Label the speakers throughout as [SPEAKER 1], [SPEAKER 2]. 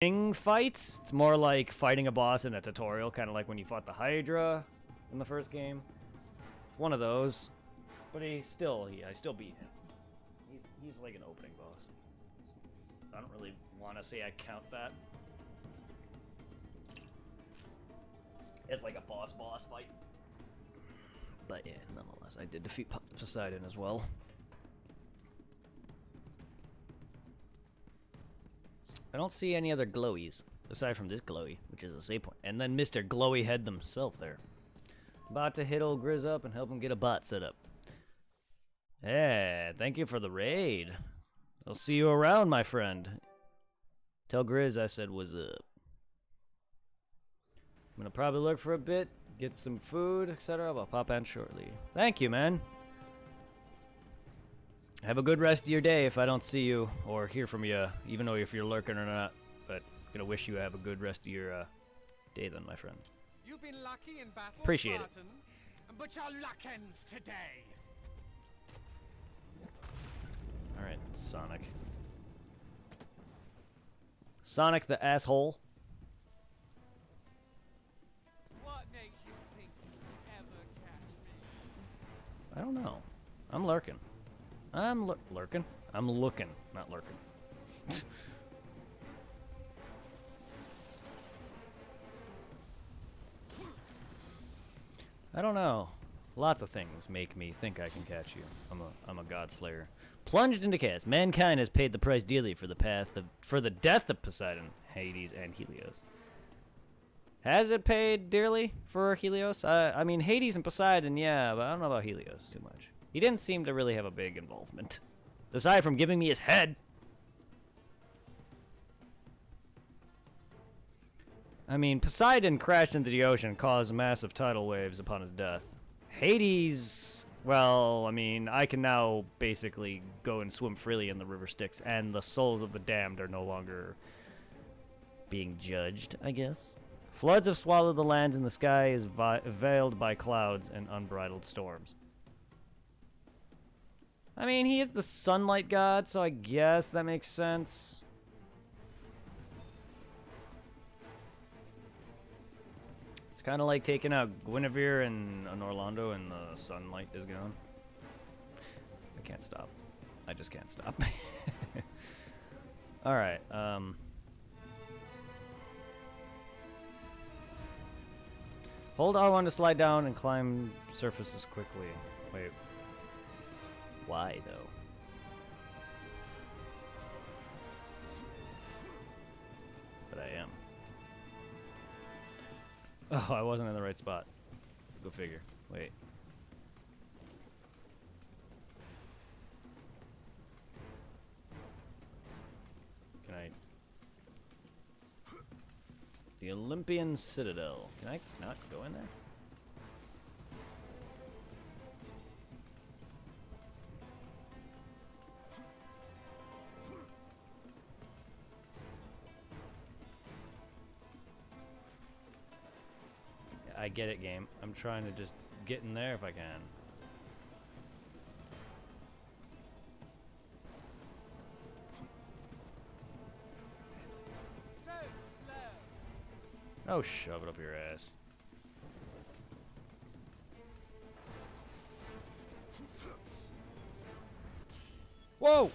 [SPEAKER 1] fights. It's more like fighting a boss in a tutorial, kind of like when you fought the Hydra in the first game. It's one of those, but I still beat him. He's like an opening boss. I don't really want to say I count that as like a boss fight. But yeah, nonetheless, I did defeat Poseidon as well. I don't see any other glowies, aside from this glowy, which is a save point. And then Mr. Glowy Head himself there. About to hit old Grizz up and help him get a bot set up. Yeah, thank you for the raid. I'll see you around, my friend. Tell Grizz I said what's up. I'm gonna probably look for a bit, get some food, etc. I'll pop in shortly. Thank you, man. Have a good rest of your day if I don't see you or hear from you, even though if you're lurking or not. But I'm gonna wish you have a good rest of your day then, my friend.
[SPEAKER 2] You've been lucky in battle,
[SPEAKER 1] Appreciate
[SPEAKER 2] Spartan, but your luck ends today.
[SPEAKER 1] Alright, Sonic. Sonic the asshole.
[SPEAKER 2] What makes you think you'll ever catch me?
[SPEAKER 1] I don't know. I'm lurking. I'm lurking? I'm looking, not lurking. I don't know. Lots of things make me think I can catch you. I'm a god slayer. Plunged into chaos. Mankind has paid the price dearly for the death of Poseidon, Hades, and Helios. Has it paid dearly for Helios? I mean, Hades and Poseidon, yeah, but I don't know about Helios too much. He didn't seem to really have a big involvement. Aside from giving me his head. I mean, Poseidon crashed into the ocean and caused massive tidal waves upon his death. Hades, well, I mean, I can now basically go and swim freely in the river Styx, and the souls of the damned are no longer being judged, I guess. Floods have swallowed the land, and the sky is veiled by clouds and unbridled storms. I mean, he is the sunlight god, so I guess that makes sense. It's kind of like taking out Guinevere and an Orlando and the sunlight is gone. I can't stop. I just can't stop. Alright, hold R1 to slide down and climb surfaces quickly. Wait. Why, though? But I am. Oh, I wasn't in the right spot. Go figure. Wait. Can I... The Olympian Citadel. Can I not go in there? I get it, game. I'm trying to just get in there if I can.
[SPEAKER 2] So slow.
[SPEAKER 1] Oh, shove it up your ass. Whoa!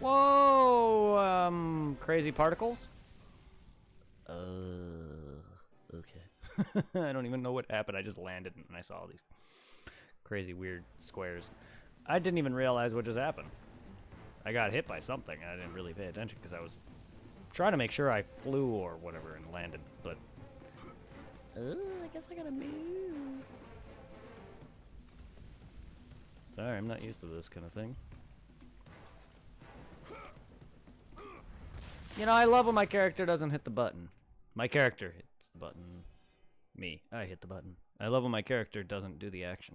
[SPEAKER 1] Whoa! Crazy particles? Okay. I don't even know what happened. I just landed and I saw all these crazy weird squares. I didn't even realize what just happened. I got hit by something and I didn't really pay attention because I was trying to make sure I flew or whatever and landed, but I guess I gotta move. Sorry, I'm not used to this kind of thing. You know, I love when my character doesn't hit the button. My character hits the button. Me, I hit the button. I love when my character doesn't do the action.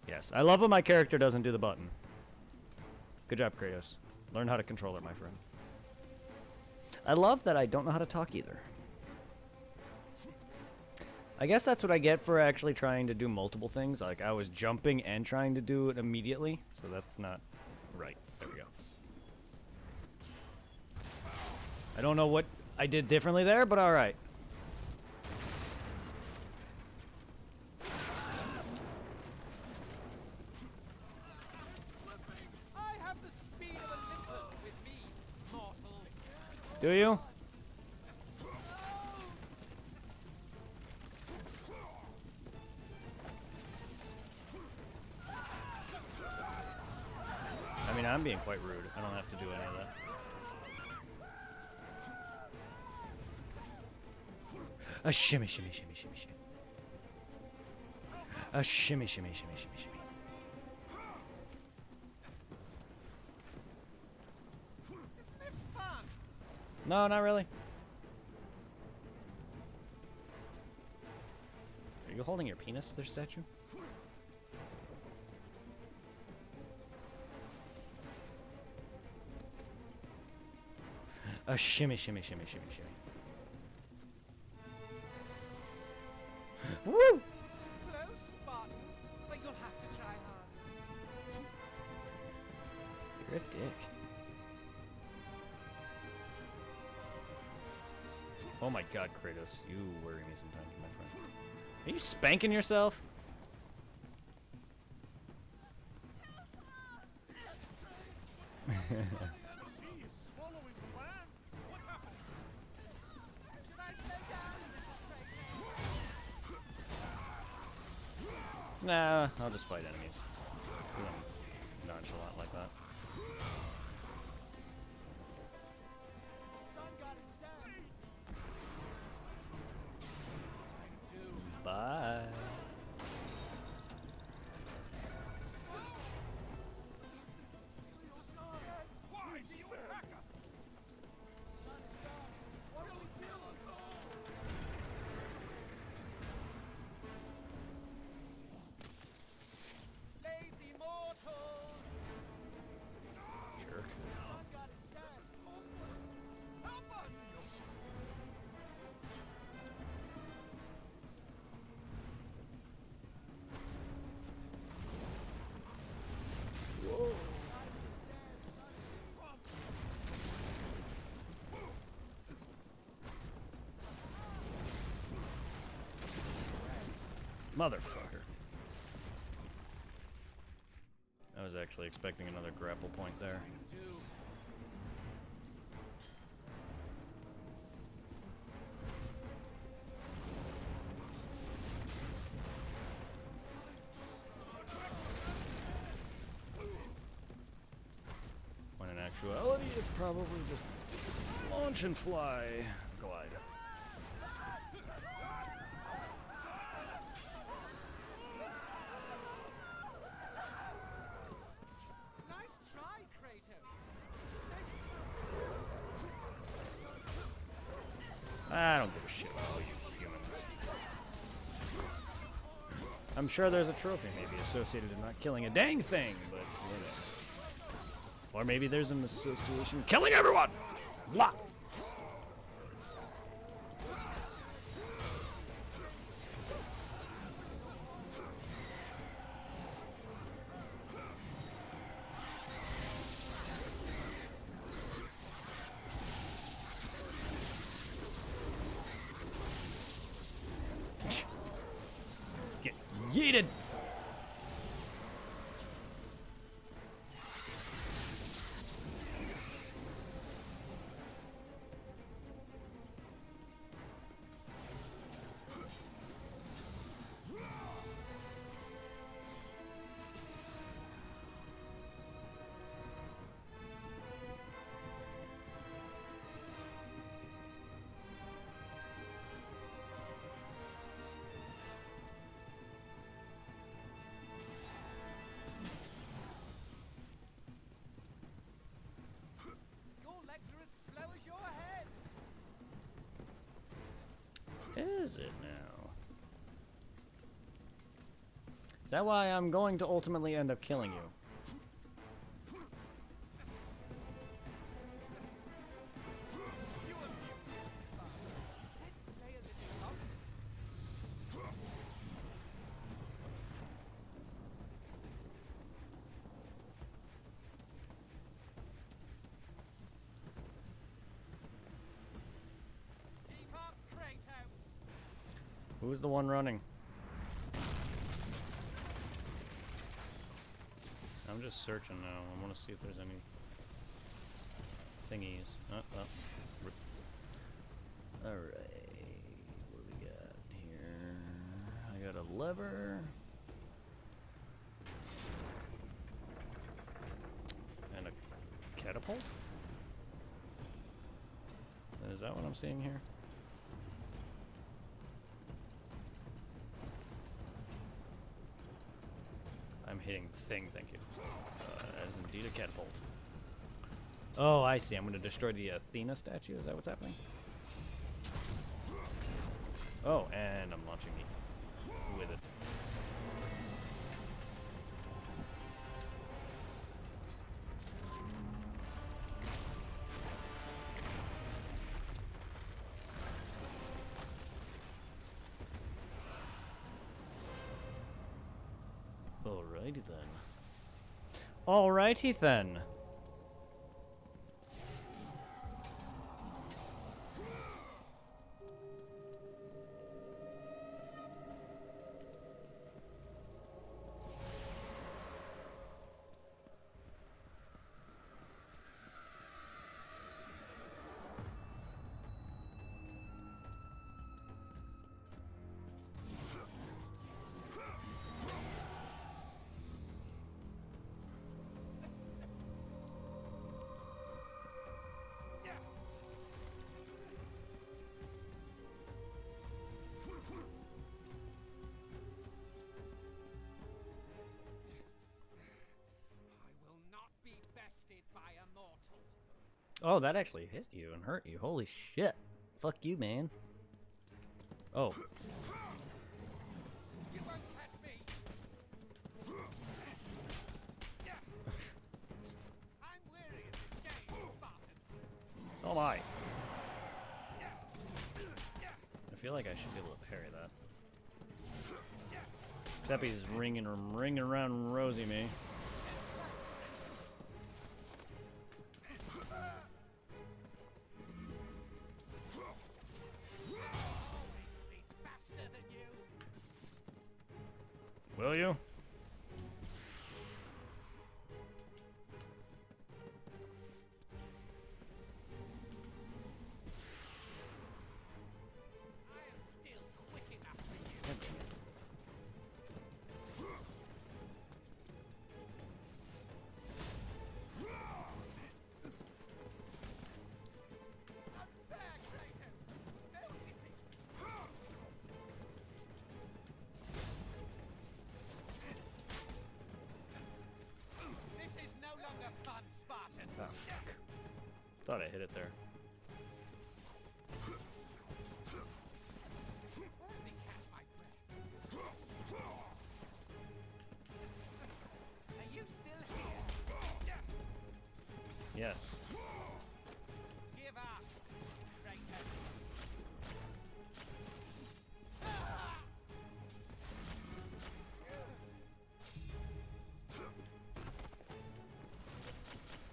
[SPEAKER 1] Yes, I love when my character doesn't do the button. Good job, Kratos. Learn how to control it, my friend. I love that I don't know how to talk either. I guess that's what I get for actually trying to do multiple things. Like, I was jumping and trying to do it immediately, so that's not right. There we go. I don't know what I did differently there, but alright.
[SPEAKER 2] I have the speed of Olympus with me, mortal.
[SPEAKER 1] Do you? I mean, I'm being quite rude. I don't have to do any of that. A shimmy, shimmy, shimmy, shimmy, shimmy. A shimmy, shimmy, shimmy, shimmy, shimmy.
[SPEAKER 2] Isn't this fun?
[SPEAKER 1] No, not really. Are you holding your penis, there, statue? A shimmy, shimmy, shimmy, shimmy, shimmy. Woo!
[SPEAKER 2] Close, Spartan, but you'll have to try hard.
[SPEAKER 1] You're a dick. Oh my god, Kratos. You worry me sometimes, my friend. Are you spanking yourself?
[SPEAKER 2] Should I slow down, Mr. Stranger?
[SPEAKER 1] Nah, I'll just fight enemies. I'm nonchalant like that.
[SPEAKER 2] Sun god is dead.
[SPEAKER 1] Bye.
[SPEAKER 2] Why do you attack us? The sun is gone. What do we do? Lazy mortal.
[SPEAKER 1] Sure.
[SPEAKER 2] Sun god is dead. Help us!
[SPEAKER 1] Motherfucker. I was actually expecting another grapple point there. When in actuality, it's probably just launch and fly, glide.
[SPEAKER 2] Nice try, Kratos.
[SPEAKER 1] I don't give a shit about all you humans. I'm sure there's a trophy maybe associated in not killing a dang thing, but who knows? Or maybe there's an association killing everyone! Blah! Get yeeted!
[SPEAKER 2] Your legs are as slow as your head.
[SPEAKER 1] Is it now? Is that why I'm going to ultimately end up killing you?
[SPEAKER 2] Let's play a little longer.
[SPEAKER 1] Who's the one running? I'm just searching now. I want to see if there's any thingies. Alright. What do we got here? I got a lever. And a catapult? Is that what I'm seeing here? I'm hitting thing, thank you. That is indeed a catapult. Oh, I see. I'm going to destroy the Athena statue. Is that what's happening? Oh, and I'm launching me with it. Alrighty then. Alrighty then. Oh, that actually hit you and hurt you. Holy shit. Fuck you, man. Oh.
[SPEAKER 2] You won't catch me. I'm weary of this game, Spartan.
[SPEAKER 1] So am I. I feel like I should be able to parry that. Except he's ringing around Rosie me. Will you?
[SPEAKER 2] I am still quick enough for you.
[SPEAKER 1] God damn it.
[SPEAKER 2] Unfair, Kratos. No hitting. This is no longer fun, Spartan.
[SPEAKER 1] Oh, fuck. Thought I hit it there.
[SPEAKER 2] Let me catch my breath. Are you still here?
[SPEAKER 1] Yes.
[SPEAKER 2] Give up, Kratos.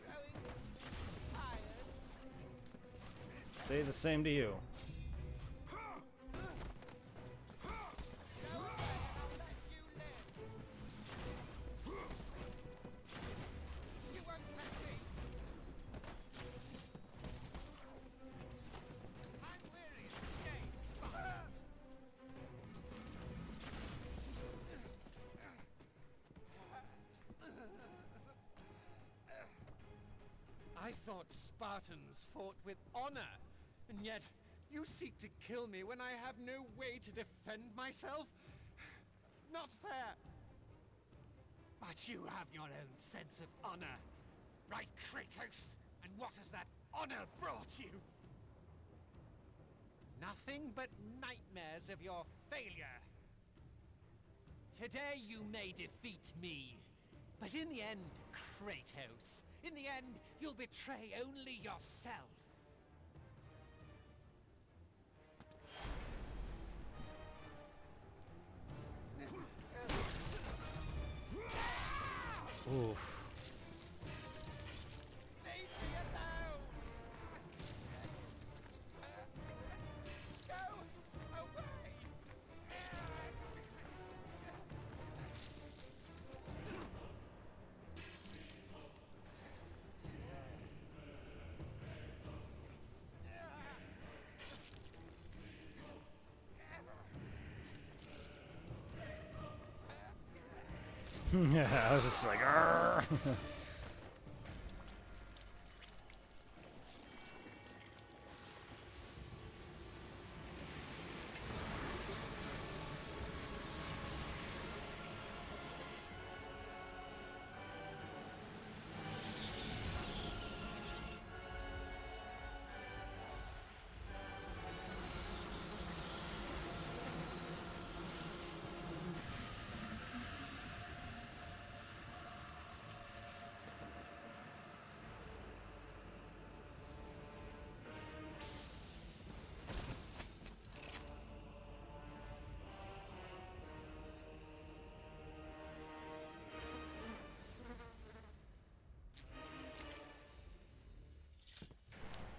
[SPEAKER 2] Growing tired.
[SPEAKER 1] Say the same to you.
[SPEAKER 2] Go away and I'll let you live. You won't catch me. I'm weary of this game. I thought Spartans fought with honor, and yet you seek to kill me when I have no way to defend myself? Not fair. But you have your own sense of honor, right, Kratos? And what has that honor brought you? Nothing but nightmares of your failure. Today you may defeat me, but in the end, Kratos, in the end, you'll betray only yourself.
[SPEAKER 1] Oof.
[SPEAKER 2] Leave me alone! Go away!
[SPEAKER 1] Yeah, I was just like, "Arr."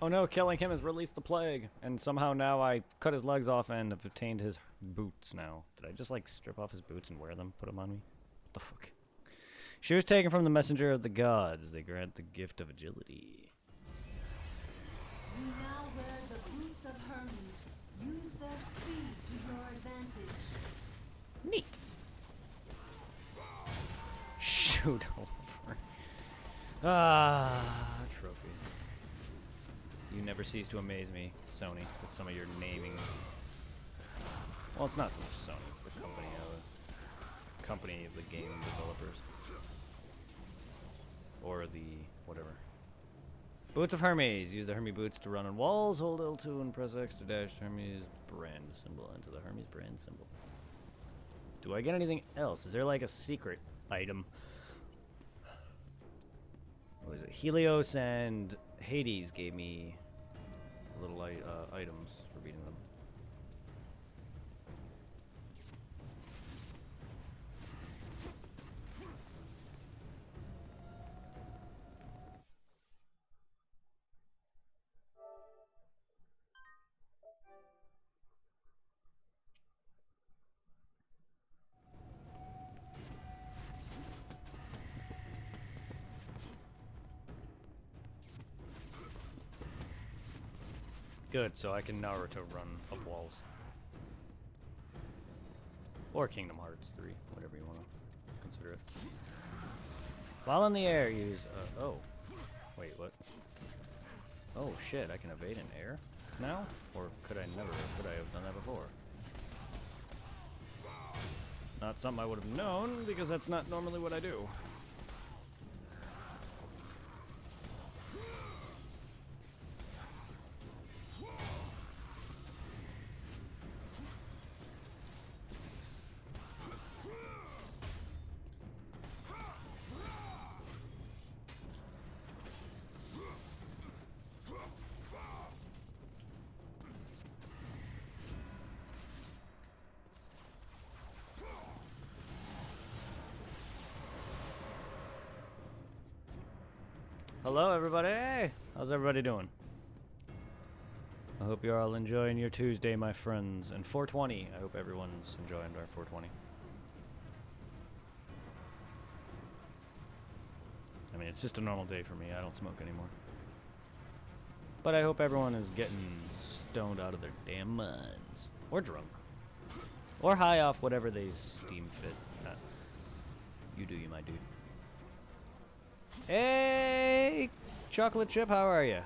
[SPEAKER 1] Oh no, killing him has released the plague, and somehow now I cut his legs off and have obtained his boots now. Did I just like strip off his boots and wear them, put them on me? What the fuck? Shoes taken from the messenger of the gods. They grant the gift of agility.
[SPEAKER 3] You now wear the boots of Hermes. Use their speed to your advantage.
[SPEAKER 1] Neat. Shoot over. Ah, trophies. You never cease to amaze me, Sony, with some of your naming. Well, it's not so much Sony, it's the company of the game developers. Or the whatever. Boots of Hermes. Use the Hermes boots to run on walls. Hold L2 and press X to dash Hermes brand symbol into the Hermes brand symbol. Do I get anything else? Is there like a secret item? What is it? Helios and Hades gave me little items for beating them. Good, so I can Naruto run up walls. Or Kingdom Hearts 3, whatever you want to consider it. While in the air, use, oh. Wait, what? Oh shit, I can evade in air now? Or could I never? Could I have done that before? Not something I would have known, because that's not normally what I do. Hello, everybody. How's everybody doing? I hope you're all enjoying your Tuesday, my friends. And 420. I hope everyone's enjoying our 420. I mean, it's just a normal day for me. I don't smoke anymore. But I hope everyone is getting stoned out of their damn minds. Or drunk. Or high off whatever they steam fit. You do you, my dude. Hey, Chocolate Chip, how are you?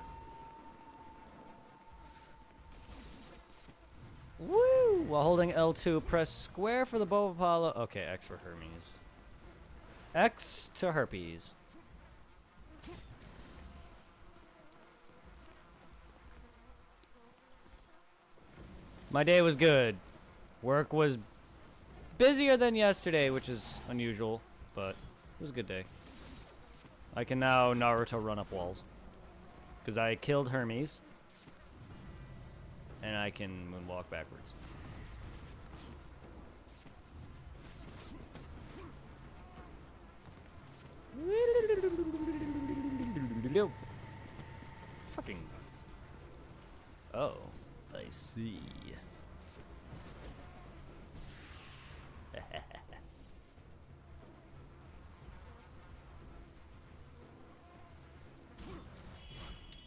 [SPEAKER 1] Woo! While holding L2, press square for the bow of Apollo. Okay, X for Hermes. X to herpes. My day was good. Work was busier than yesterday, which is unusual, but it was a good day. I can now Naruto run up walls. Because I killed Hermes. And I can moonwalk backwards. Fucking. Oh, I see.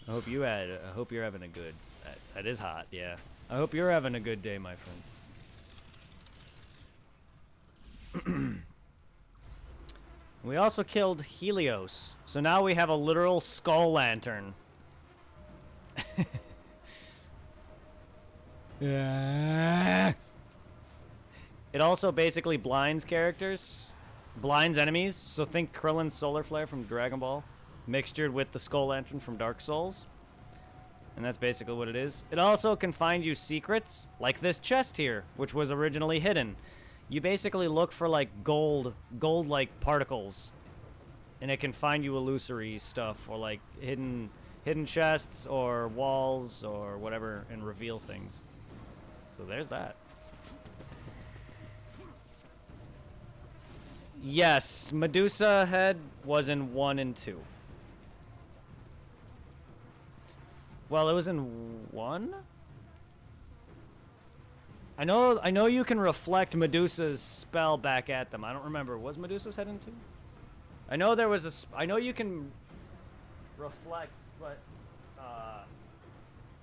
[SPEAKER 1] I hope you had. I hope you're having a good. That is hot, yeah. I hope you're having a good day, my friend. We also killed Helios, so now we have a literal skull lantern. Yeah. It also basically blinds characters, blinds enemies. So think Krillin's Solar Flare from Dragon Ball, mixtured with the Skull Lantern from Dark Souls. And that's basically what it is. It also can find you secrets, like this chest here, which was originally hidden. You basically look for like gold-like particles, and it can find you illusory stuff or like hidden chests or walls or whatever, and reveal things. So there's that. Yes, Medusa head was in 1 and 2. Well, it was in 1? I know you can reflect Medusa's spell back at them. I don't remember. Was Medusa's head in 2? I know there was I know you can reflect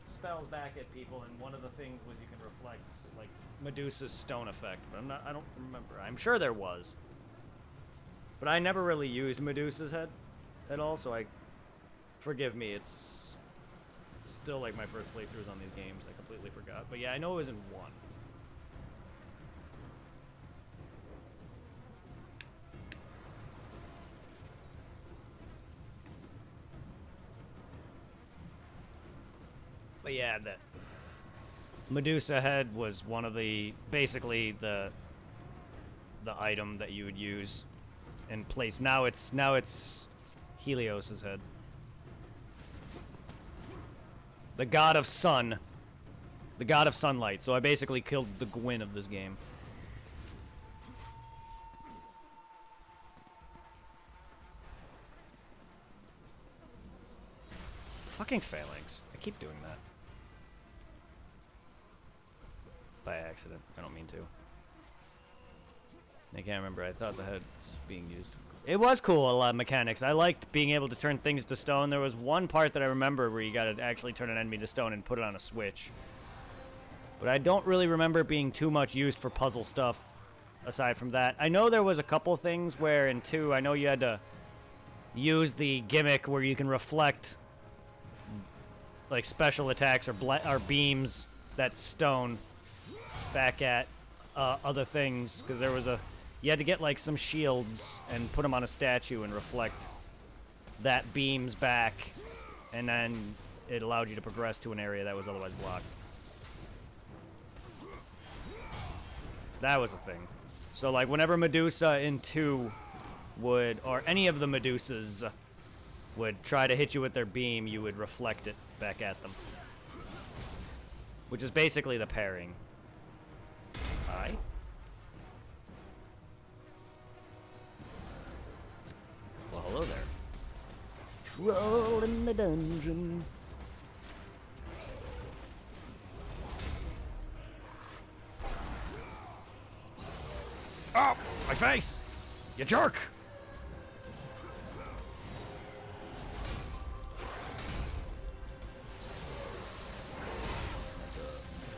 [SPEAKER 1] spells back at people, and one of the things was you can reflect like Medusa's stone effect, but I don't remember. I'm sure there was. But I never really used Medusa's head at all, so forgive me, it's still like my first playthroughs on these games. I completely forgot. But yeah, I know it was in 1. But yeah, that Medusa head was one of basically the item that you would use in place. Now it's Helios's head. The god of sun. The god of sunlight. So I basically killed the Gwyn of this game. Fucking phalanx. I keep doing that. By accident. I don't mean to. I can't remember. I thought the head was being used. It was cool, a lot of mechanics. I liked being able to turn things to stone. There was one part that I remember where you gotta actually turn an enemy to stone and put it on a switch. But I don't really remember it being too much used for puzzle stuff aside from that. I know there was a couple things where in 2, I know you had to use the gimmick where you can reflect like special attacks or beams that stone back at other things, because there was you had to get like some shields and put them on a statue and reflect that beams back, and then it allowed you to progress to an area that was otherwise blocked. That was a thing. So like whenever Medusa in 2 would, or any of the Medusas would try to hit you with their beam, you would reflect it back at them, which is basically the parrying. Hi. Well, hello there. Troll in the dungeon. Oh, my face! You jerk!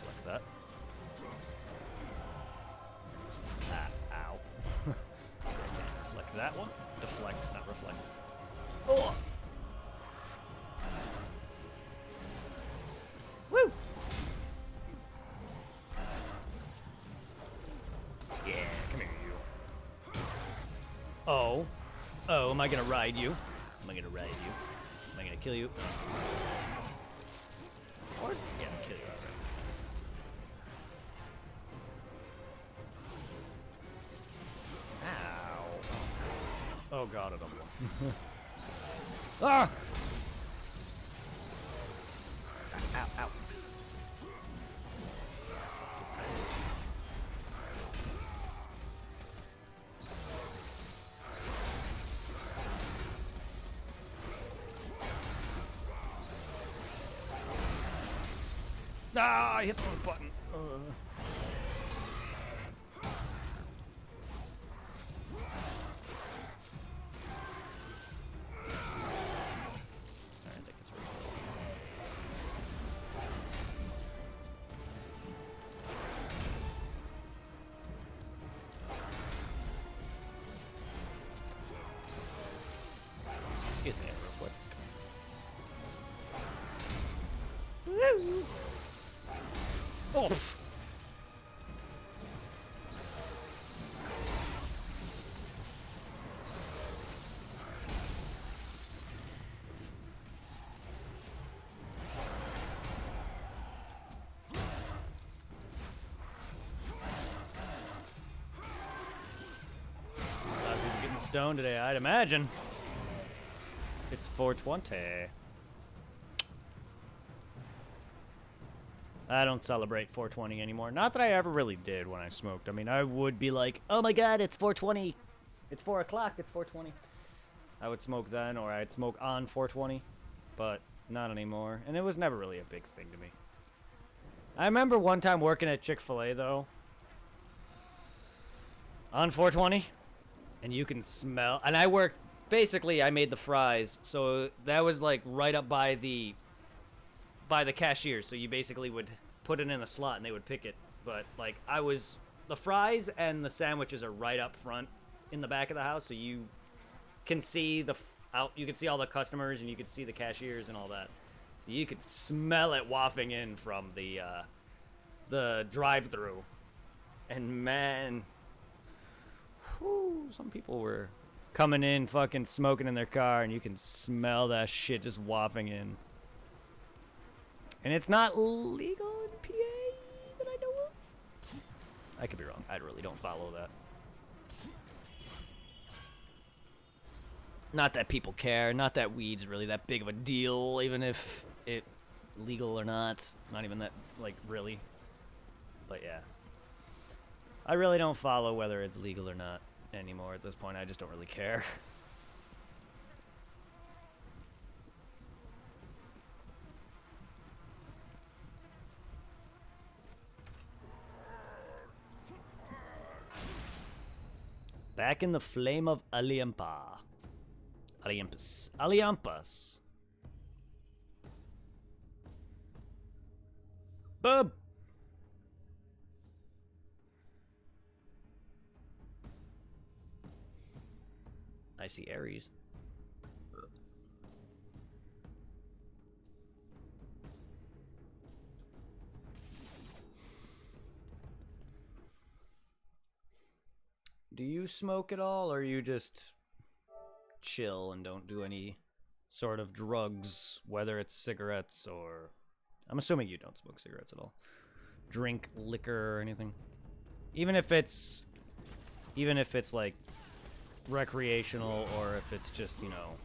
[SPEAKER 1] Like that. Ow. Reflect that one. Deflect, not reflect. Oh! Woo! Yeah, come here, you. Oh. Oh, am I gonna ride you? Am I gonna ride you? Am I gonna kill you? Or, yeah, I'll kill you. Ow. Oh god, I don't know. Ah! Ow, ow. Ah, I hit the wrong button. I think it's right. Oh. Pff. A lot of people getting stoned today, I'd imagine. It's 420. I don't celebrate 420 anymore. Not that I ever really did when I smoked. I mean, I would be like, oh my god, it's 420. It's 4 o'clock, it's 420. I would smoke then, or I'd smoke on 420. But not anymore. And it was never really a big thing to me. I remember one time working at Chick-fil-A, though. On 420. And you can smell... And I worked... Basically, I made the fries. So that was, like, right up by the cashier, so you basically would put it in a slot and they would pick it. But like the fries and the sandwiches are right up front in the back of the house, so you can see you can see all the customers and you can see the cashiers and all that. So you could smell it wafting in from the drive-through. And man, whew, some people were coming in fucking smoking in their car, and you can smell that shit just wafting in. And it's not legal in PA that I know of. I could be wrong. I really don't follow that. Not that people care. Not that weed's really that big of a deal, even if it legal or not. It's not even that, like, really. But yeah. I really don't follow whether it's legal or not anymore at this point. I just don't really care. Back in the flame of Aliampa. Aliampus. Aliampas. Bub! I see Aries. Do you smoke at all, or you just chill and don't do any sort of drugs, whether it's cigarettes or... I'm assuming you don't smoke cigarettes at all. Drink liquor or anything. Even if it's like recreational, or if it's just, you know,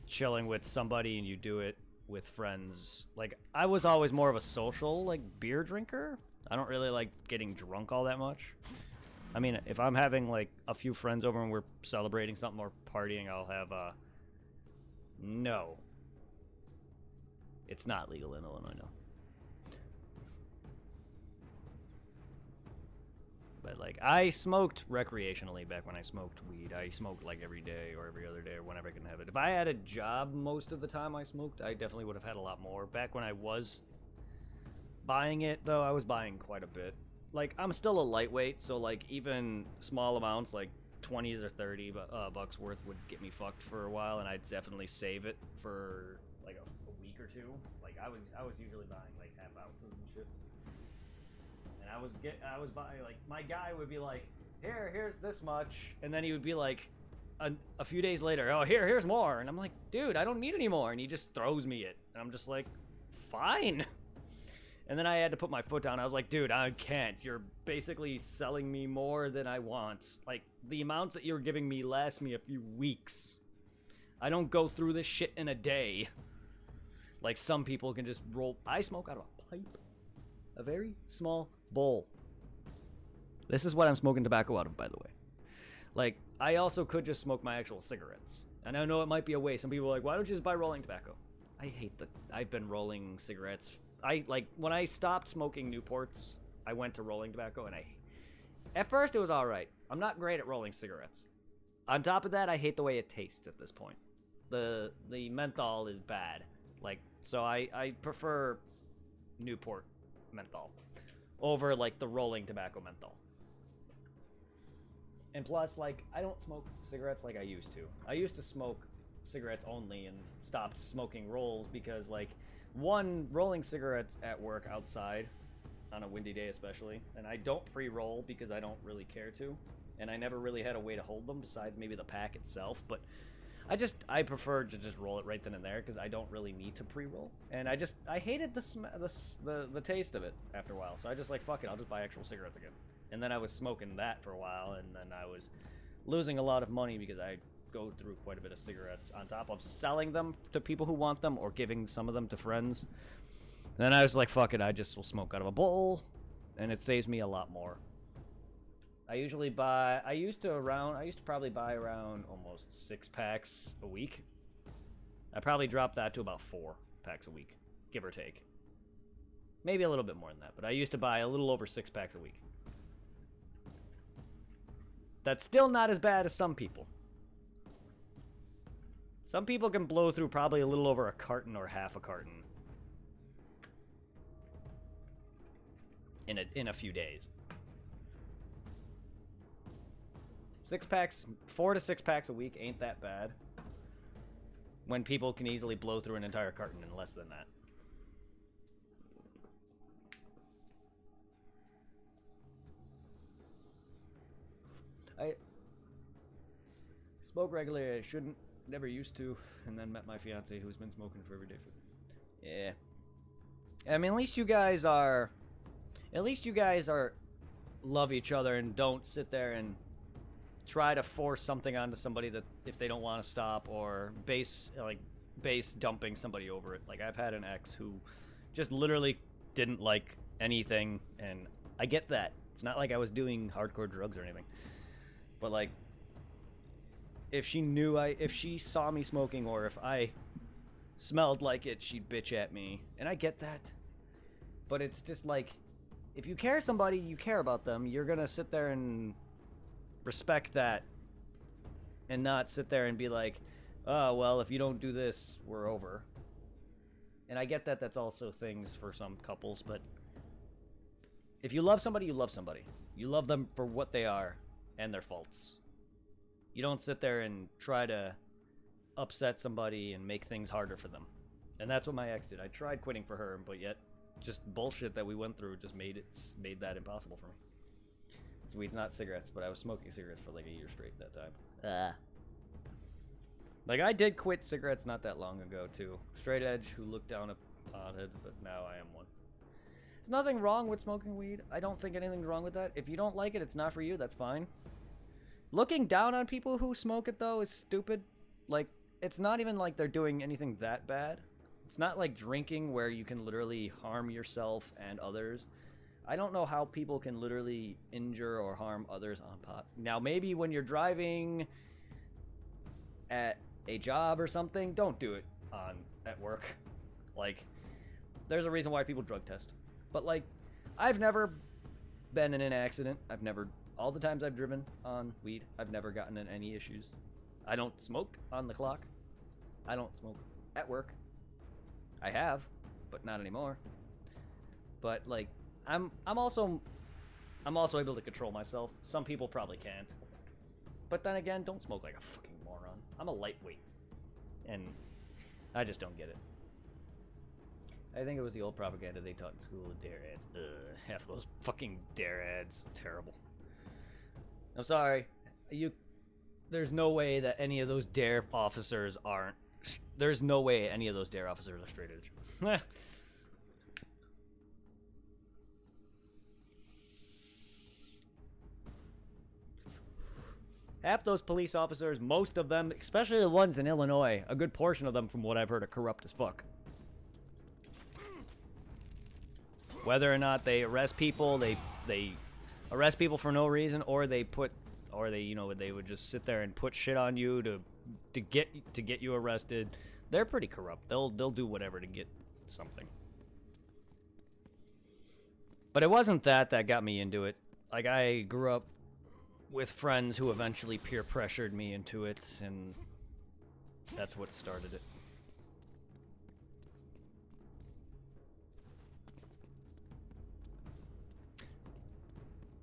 [SPEAKER 1] chilling with somebody and you do it with friends. Like, I was always more of a social, like, beer drinker. I don't really like getting drunk all that much. I mean, if I'm having, like, a few friends over and we're celebrating something or partying, I'll have, no. It's not legal in Illinois, no. But, like, I smoked recreationally back when I smoked weed. I smoked, like, every day or every other day or whenever I can have it. If I had a job most of the time I smoked, I definitely would have had a lot more. Back when I was buying it, though, I was buying quite a bit. Like, I'm still a lightweight, so, like, even small amounts, like 20s or 30 bucks worth would get me fucked for a while, and I'd definitely save it for, like, a week or two. Like, I was usually buying, like, half ounces and shit. And I was buying, like, my guy would be like, here's this much, and then he would be like, a few days later, oh, here's more, and I'm like, dude, I don't need any more, and he just throws me it, and I'm just like, fine. And then I had to put my foot down. I was like, dude, I can't. You're basically selling me more than I want. Like, the amounts that you're giving me last me a few weeks. I don't go through this shit in a day. Like, some people can just roll. I smoke out of a pipe. A very small bowl. This is what I'm smoking tobacco out of, by the way. Like, I also could just smoke my actual cigarettes. And I know it might be a waste. Some people are like, why don't you just buy rolling tobacco? I hate I've been rolling cigarettes. When I stopped smoking Newports, I went to rolling tobacco, and at first it was alright. I'm not great at rolling cigarettes. On top of that, I hate the way it tastes at this point. The menthol is bad. Like, so I prefer Newport menthol over, like, the rolling tobacco menthol. And plus, like, I don't smoke cigarettes like I used to. I used to smoke cigarettes only and stopped smoking rolls because, like, one, rolling cigarettes at work outside on a windy day especially, and I don't pre-roll because I don't really care to, and I never really had a way to hold them besides maybe the pack itself, but I prefer to just roll it right then and there because I don't really need to pre-roll, and I hated the taste of it after a while, so I just like, fuck it, I'll just buy actual cigarettes again. And then I was smoking that for a while, and then I was losing a lot of money because I go through quite a bit of cigarettes on top of selling them to people who want them or giving some of them to friends. Then I was like, fuck it, I just will smoke out of a bowl, and it saves me a lot more. I used to probably buy around almost 6 packs a week. I probably dropped that to about 4 packs a week, give or take. Maybe a little bit more than that, but I used to buy a little over 6 packs a week. That's still not as bad as some people. Some people can blow through probably a little over a carton or half a carton in a few days. 6 packs, 4 to 6 packs a week ain't that bad when people can easily blow through an entire carton in less than that. I smoke regularly. I shouldn't. Never used to. And then met my fiance who's been smoking for every day. Yeah. I mean, at least you guys love each other and don't sit there and try to force something onto somebody that if they don't want to stop, or base dumping somebody over it. Like, I've had an ex who just literally didn't like anything, and I get that. It's not like I was doing hardcore drugs or anything. But like, if she saw me smoking, or if I smelled like it, she'd bitch at me. And I get that. But it's just like, if you care somebody, you care about them, you're gonna sit there and respect that, and not sit there and be like, oh, well, if you don't do this, we're over. And I get that that's also things for some couples, but if you love somebody, you love somebody. You love them for what they are and their faults. You don't sit there and try to upset somebody and make things harder for them. And that's what my ex did. I tried quitting for her, but yet just bullshit that we went through just made that impossible for me. It's weed, not cigarettes, but I was smoking cigarettes for like a year straight that time. Like, I did quit cigarettes not that long ago, too. Straight edge who looked down upon it, but now I am one. There's nothing wrong with smoking weed. I don't think anything's wrong with that. If you don't like it, it's not for you, that's fine. Looking down on people who smoke it, though, is stupid. Like, it's not even like they're doing anything that bad. It's not like drinking where you can literally harm yourself and others. I don't know how people can literally injure or harm others on pot. Now, maybe when you're driving at a job or something, don't do it at work. Like, there's a reason why people drug test. But, like, I've never been in an accident. All the times I've driven on weed, I've never gotten in any issues. I don't smoke on the clock. I don't smoke at work. I have, but not anymore. But, like, I'm also able to control myself. Some people probably can't. But then again, don't smoke like a fucking moron. I'm a lightweight. And I just don't get it. I think it was the old propaganda they taught in school, the dare ads. Ugh, half those fucking dare ads. Terrible. I'm sorry. There's no way that any of those dare officers aren't. There's no way any of those dare officers are straight edge. Half those police officers, most of them, especially the ones in Illinois, a good portion of them, from what I've heard, are corrupt as fuck. Whether or not they arrest people, they arrest people for no reason, or they would just sit there and put shit on you to get you arrested. They're pretty corrupt. They'll do whatever to get something. But it wasn't that got me into it. Like, I grew up with friends who eventually peer pressured me into it, and that's what started it.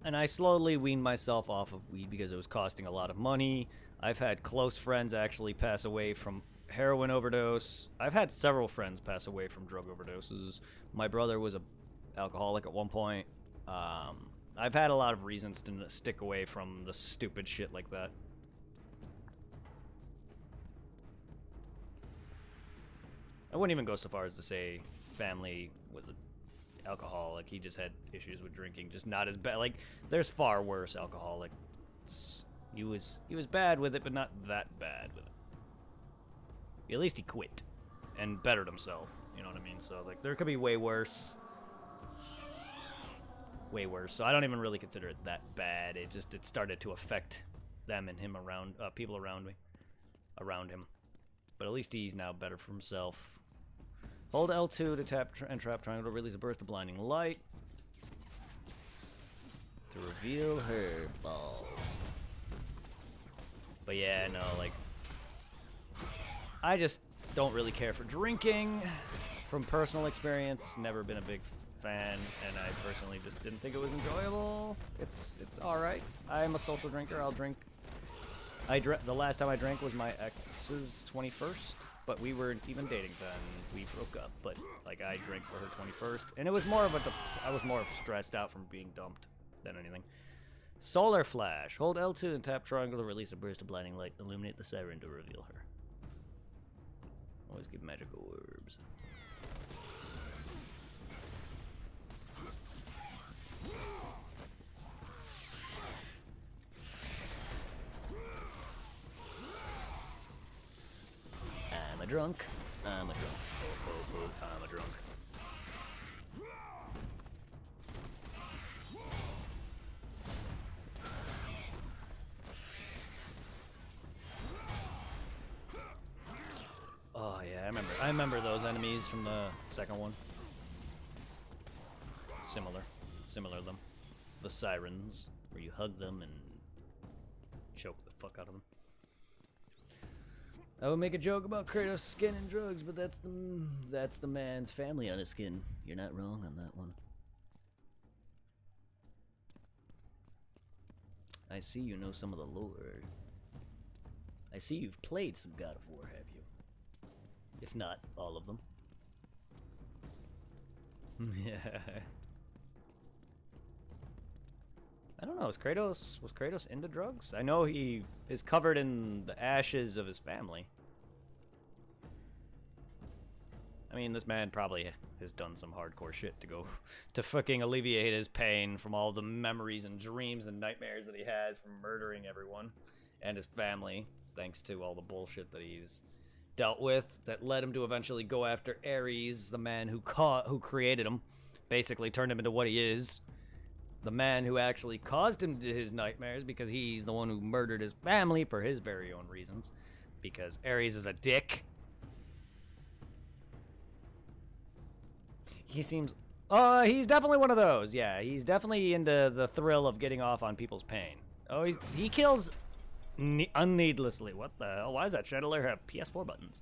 [SPEAKER 1] And I slowly weaned myself off of weed because it was costing a lot of money. I've had close friends actually pass away from heroin overdose. I've had several friends pass away from drug overdoses. My brother was a alcoholic at one point. I've had a lot of reasons to stick away from the stupid shit like that. I wouldn't even go so far as to say family was an alcoholic. He just had issues with drinking, just not as bad. Like, there's far worse alcoholics. He was bad with it, but not that bad with it. At least he quit and bettered himself. You know what I mean? So, like, there could be way worse. Way worse. So I don't even really consider it that bad. It started to affect them and him around, people around him. But at least he's now better for himself. Hold L2 to tap and trap triangle to release a burst of blinding light. To reveal her balls. But yeah, no, like, I just don't really care for drinking. From personal experience, never been a big fan, and I personally just didn't think it was enjoyable. It's alright. I'm a social drinker. I'll drink. The last time I drank was my ex's 21st, but we weren't even dating then. We broke up, but like I drank for her 21st, and it was more of I was more stressed out from being dumped than anything. Solar Flash. Hold L2 and tap triangle to release a burst of blinding light. Illuminate the siren to reveal her. Always give magical orbs. I'm a drunk. I'm a drunk. Oh, I'm a drunk. Oh yeah, I remember those enemies from the second one. Similar to them. The sirens, where you hug them and choke the fuck out of them. I would make a joke about Kratos' skin and drugs, but that's the man's family on his skin. You're not wrong on that one. I see you know some of the lore. I see you've played some God of War, have you? If not all of them. Yeah. I don't know, was Kratos into drugs? I know he is covered in the ashes of his family. I mean, this man probably has done some hardcore shit to fucking alleviate his pain from all the memories and dreams and nightmares that he has from murdering everyone and his family, thanks to all the bullshit that he's dealt with that led him to eventually go after Ares, the man who created him, basically turned him into what he is. The man who actually caused him his nightmares, because he's the one who murdered his family for his very own reasons. Because Ares is a dick. He seems... he's definitely one of those. Yeah, he's definitely into the thrill of getting off on people's pain. Oh, he kills unneedlessly. What the hell? Why does that chandelier have PS4 buttons?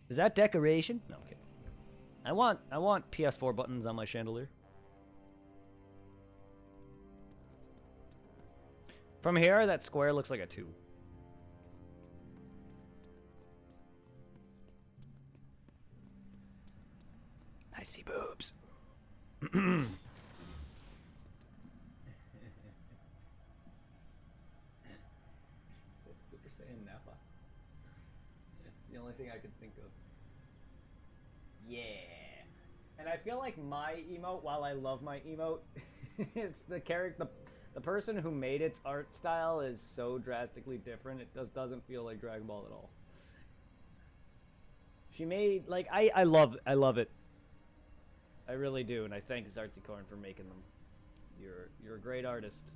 [SPEAKER 1] Is that decoration? No, I'm kidding. I want PS4 buttons on my chandelier. From here, that square looks like a 2. I see boobs. Is that Super Saiyan Nappa? It's the only thing I can think of. Yeah. And I feel like my emote, while I love my emote, it's the character... The person who made its art style is so drastically different, it just doesn't feel like Dragon Ball at all. She made, like, I love it. I really do, and I thank Zartzy Corn for making them. You're a great artist.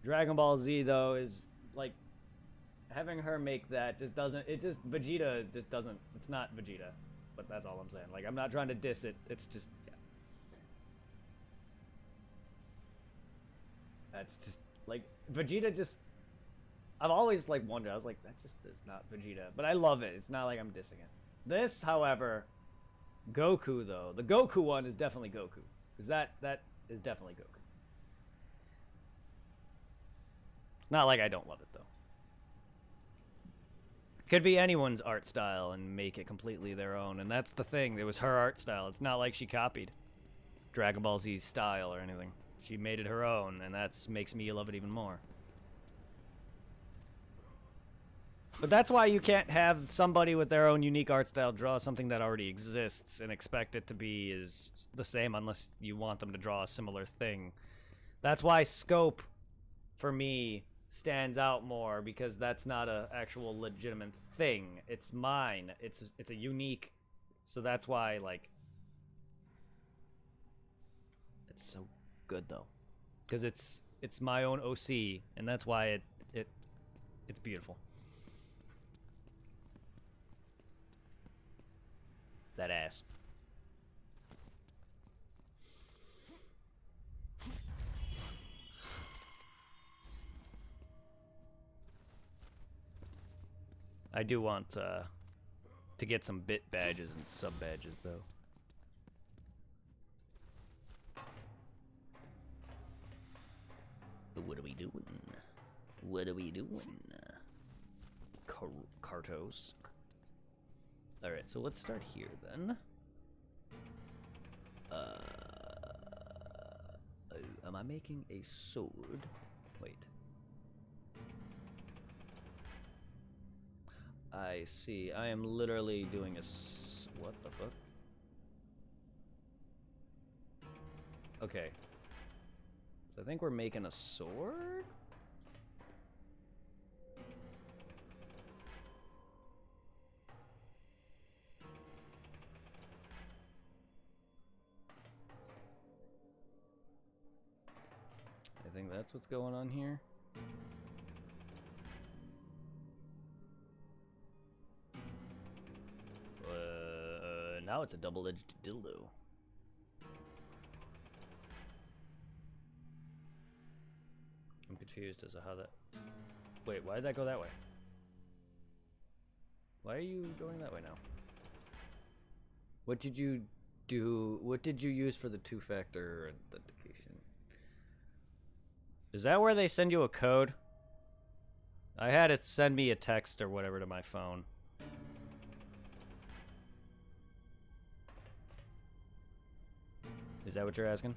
[SPEAKER 1] Dragon Ball Z, though, is, like, having her make that just doesn't, Vegeta just doesn't, it's not Vegeta. But that's all I'm saying. Like, I'm not trying to diss it, it's just, yeah. That's just, like, Vegeta just... I've always, like, wondered. I was like, that just is not Vegeta. But I love it. It's not like I'm dissing it. This, however... Goku, though. The Goku one is definitely Goku. Because that is definitely Goku. It's not like I don't love it, though. Could be anyone's art style and make it completely their own, and that's the thing. It was her art style. It's not like she copied Dragon Ball Z's style or anything. She made it her own, and that makes me love it even more. But that's why you can't have somebody with their own unique art style draw something that already exists and expect it to be the same unless you want them to draw a similar thing. That's why Scope, for me, stands out more, because that's not a actual legitimate thing. It's mine. It's a unique. So that's why, like, it's so good though, because it's my own OC, and that's why it's beautiful. That ass. I do want to get some bit badges and sub badges though. What are we doing? What are we doing? Kartos. Alright, so let's start here then. Am I making a sword? Wait. I see. I am literally doing what the fuck? Okay. So I think we're making a sword? I think that's what's going on here. Now it's a double-edged dildo. I'm confused as to how that... Wait, why did that go that way? Why are you going that way now? What did you do? What did you use for the two-factor authentication? Is that where they send you a code? I had it send me a text or whatever to my phone. Is that what you're asking?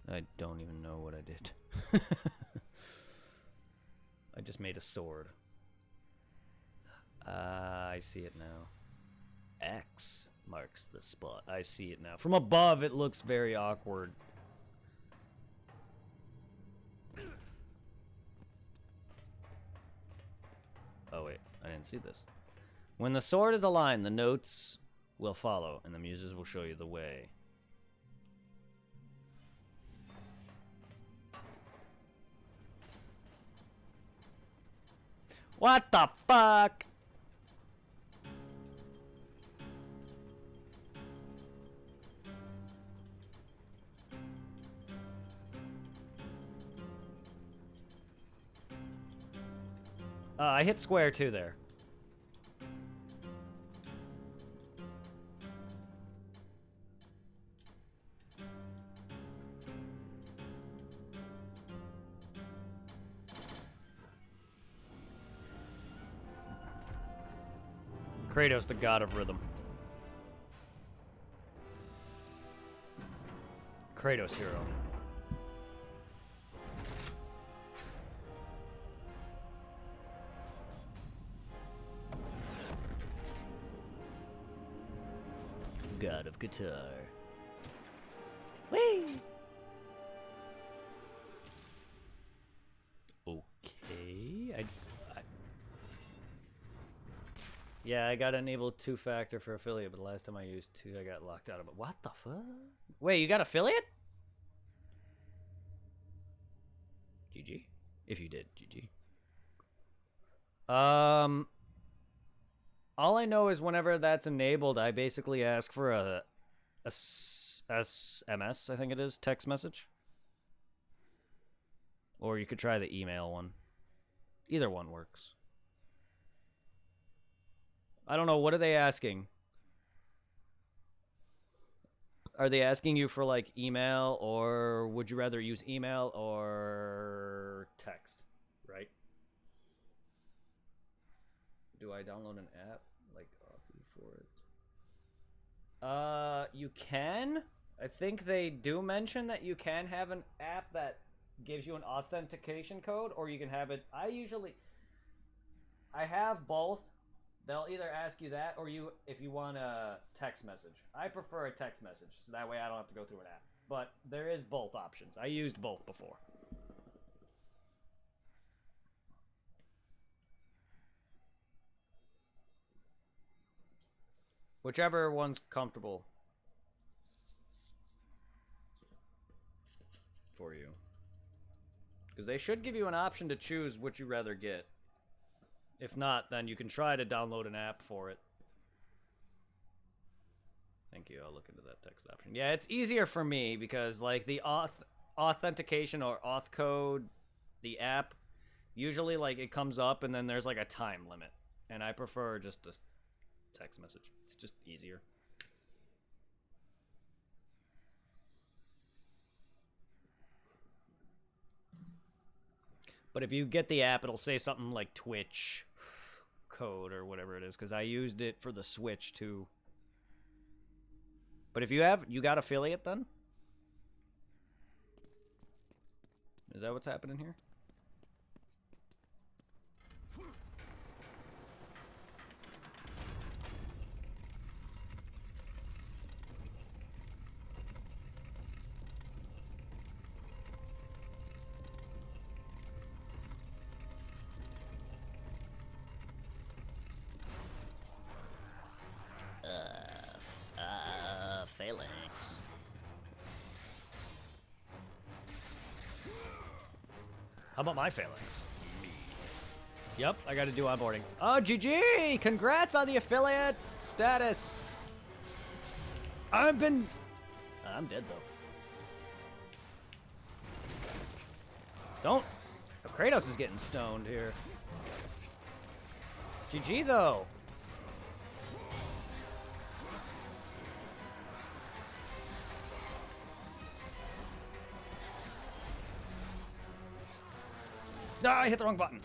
[SPEAKER 1] I don't even know what I did. I just made a sword. I see it now. X marks the spot. I see it now. From above, it looks very awkward. Oh wait, I didn't see this. When the sword is aligned, the notes will follow, and the muses will show you the way. What the fuck? I hit square too there. Kratos, the god of rhythm. Kratos hero. God of guitar. Whee! Okay, yeah, I got enabled two-factor for affiliate, but the last time I used two, I got locked out of it. What the fuck? Wait, you got affiliate? GG. If you did, GG. All I know is whenever that's enabled, I basically ask for a SMS, I think it is, text message. Or you could try the email one. Either one works. I don't know, what are they asking? Are they asking you for, like, email, or would you rather use email or text? do I download an app like Authy for it? You can. I think they do mention that you can have an app that gives you an authentication code, or you can have it. I have both. They'll either ask you that, or if you want a text message. I prefer a text message, so that way I don't have to go through an app. But there is both options. I used both before. Whichever one's comfortable for you. Because they should give you an option to choose what you rather get. If not, then you can try to download an app for it. Thank you, I'll look into that text option. Yeah, it's easier for me because like the authentication or auth code, the app, usually like it comes up and then there's like a time limit. And I prefer just a text message. It's just easier. But if you get the app, it'll say something like Twitch code or whatever it is, because I used it for the Switch too. But if you got affiliate then? Is that what's happening here? Phalanx. How about my phalanx? Me. Yep, I gotta do onboarding. Oh, GG! Congrats on the affiliate status! I'm dead though. Don't. Oh, Kratos is getting stoned here. GG though. Ah, I hit the wrong button.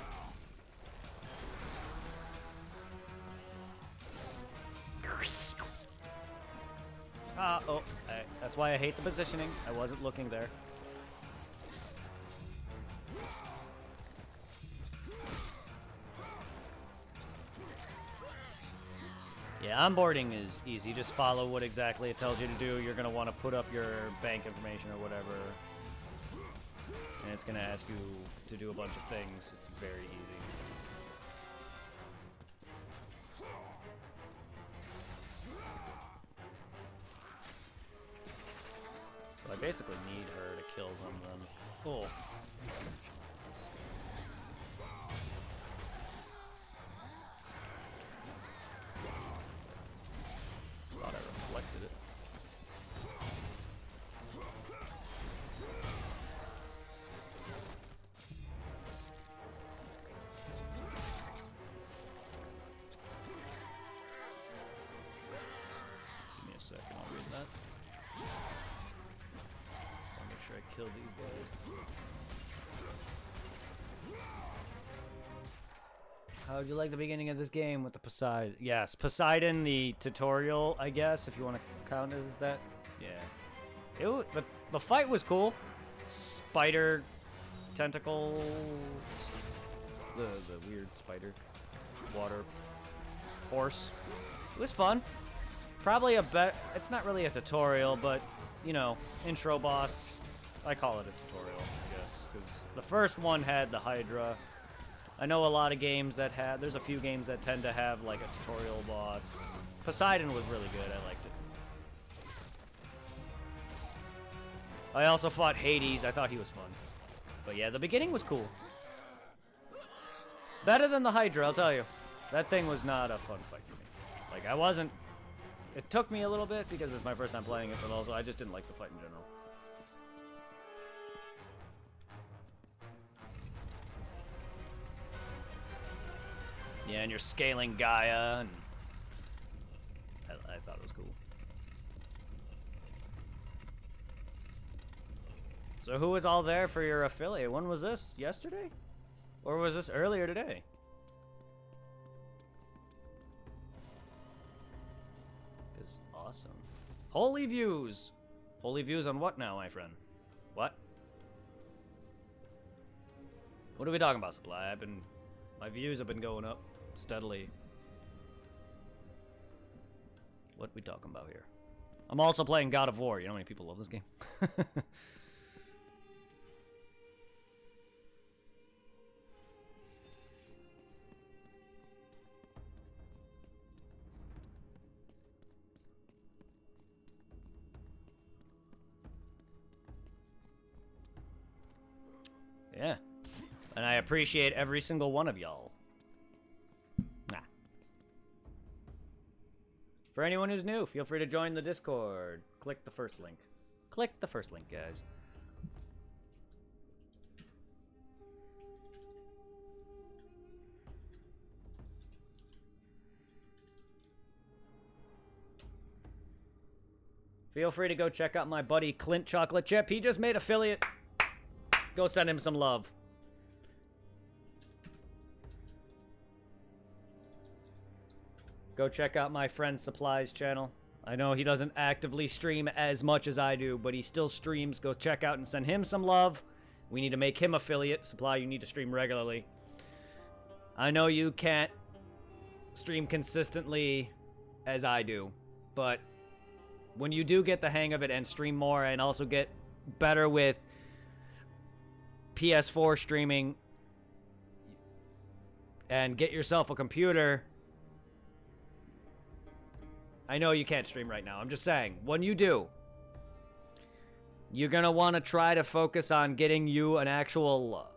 [SPEAKER 1] That's why I hate the positioning. I wasn't looking there. Yeah, onboarding is easy. Just follow what exactly it tells you to do. You're going to want to put up your bank information or whatever. And it's going to ask you to do a bunch of things. It's very easy. So I basically need her to kill them then. Cool. Thought I reflected it. Give me a second, I'll read that. I'll make sure I kill these guys. How'd you like the beginning of this game with the Poseidon? Yes, Poseidon, the tutorial, I guess, if you want to count it as that. Yeah. The fight was cool. Spider tentacle. The weird spider. Water horse. It was fun. Probably it's not really a tutorial, but, you know, intro boss. I call it a tutorial, I guess, because the first one had the Hydra. I know a lot of games that there's a few games that tend to have like a tutorial boss. Poseidon was really good, I liked it. I also fought Hades, I thought he was fun. But yeah, the beginning was cool. Better than the Hydra, I'll tell you. That thing was not a fun fight for me. Like, it took me a little bit because it's my first time playing it, but also I just didn't like the fight in general. Yeah, and you're scaling Gaia, and I thought it was cool. So who was all there for your affiliate? When was this? Yesterday? Or was this earlier today? Awesome. Holy views! Holy views on what now, my friend? What? What are we talking about, Supply? My views have been going up steadily. What we talking about here? I'm also playing God of War. You know how many people love this game? Yeah. And I appreciate every single one of y'all. Nah. For anyone who's new, feel free to join the Discord. Click the first link. Click the first link, guys. Feel free to go check out my buddy Clint Chocolate Chip. He just made affiliate. Go send him some love. Go check out my friend Supply's channel. I know he doesn't actively stream as much as I do, but he still streams. Go check out and send him some love. We need to make him affiliate. Supply, you need to stream regularly. I know you can't stream consistently as I do, but when you do get the hang of it and stream more and also get better with PS4 streaming and get yourself a computer. I know you can't stream right now. I'm just saying, when you do, you're going to want to try to focus on getting you an actual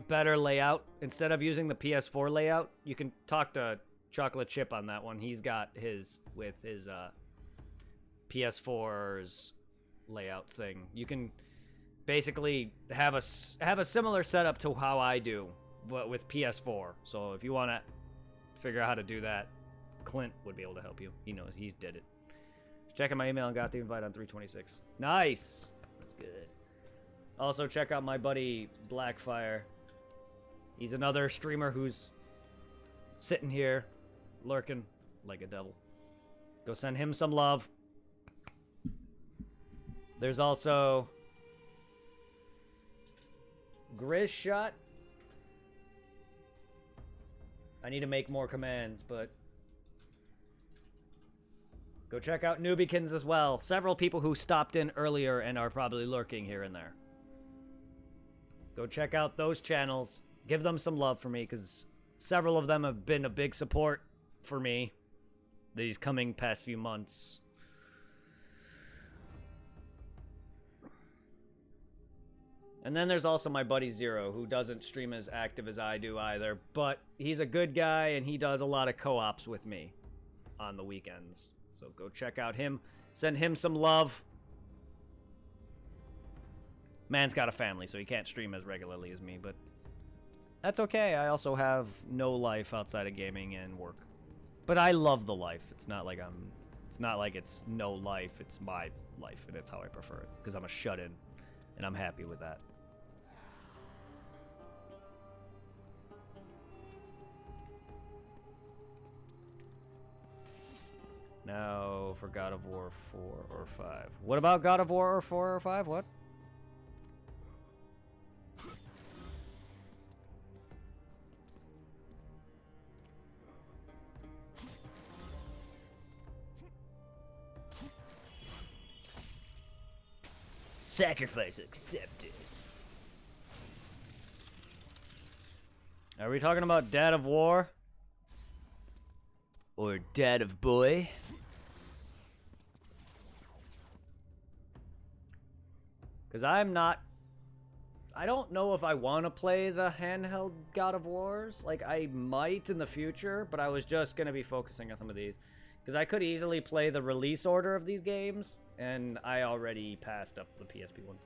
[SPEAKER 1] better layout. Instead of using the PS4 layout, you can talk to Chocolate Chip on that one. He's got his with his PS4's layout thing. You can basically have a similar setup to how I do, but with PS4. So if you want to figure out how to do that, Clint would be able to help you. He knows. He's did it. Checking my email and got the invite on 326. Nice. That's good. Also check out my buddy Blackfire. He's another streamer who's sitting here lurking like a devil. Go send him some love. There's also Grizz Shot. I need to make more commands, but go check out Newbykins as well. Several people who stopped in earlier and are probably lurking here and there. Go check out those channels. Give them some love for me, because several of them have been a big support for me these coming past few months. And then there's also my buddy Zero, who doesn't stream as active as I do either, but he's a good guy and he does a lot of co-ops with me on the weekends. So go check out him. Send him some love. Man's got a family, so he can't stream as regularly as me, but that's okay. I also have no life outside of gaming and work. But I love the life. It's not like it's no life. It's my life, and it's how I prefer it, because I'm a shut-in, and I'm happy with that. Now for God of War 4 or 5. What about God of War 4 or 5? What? Sacrifice accepted. Are we talking about Dad of War? Or Dad of Boy? Because I don't know if I want to play the handheld God of Wars. Like, I might in the future, but I was just going to be focusing on some of these. Because I could easily play the release order of these games, and I already passed up the PSP one.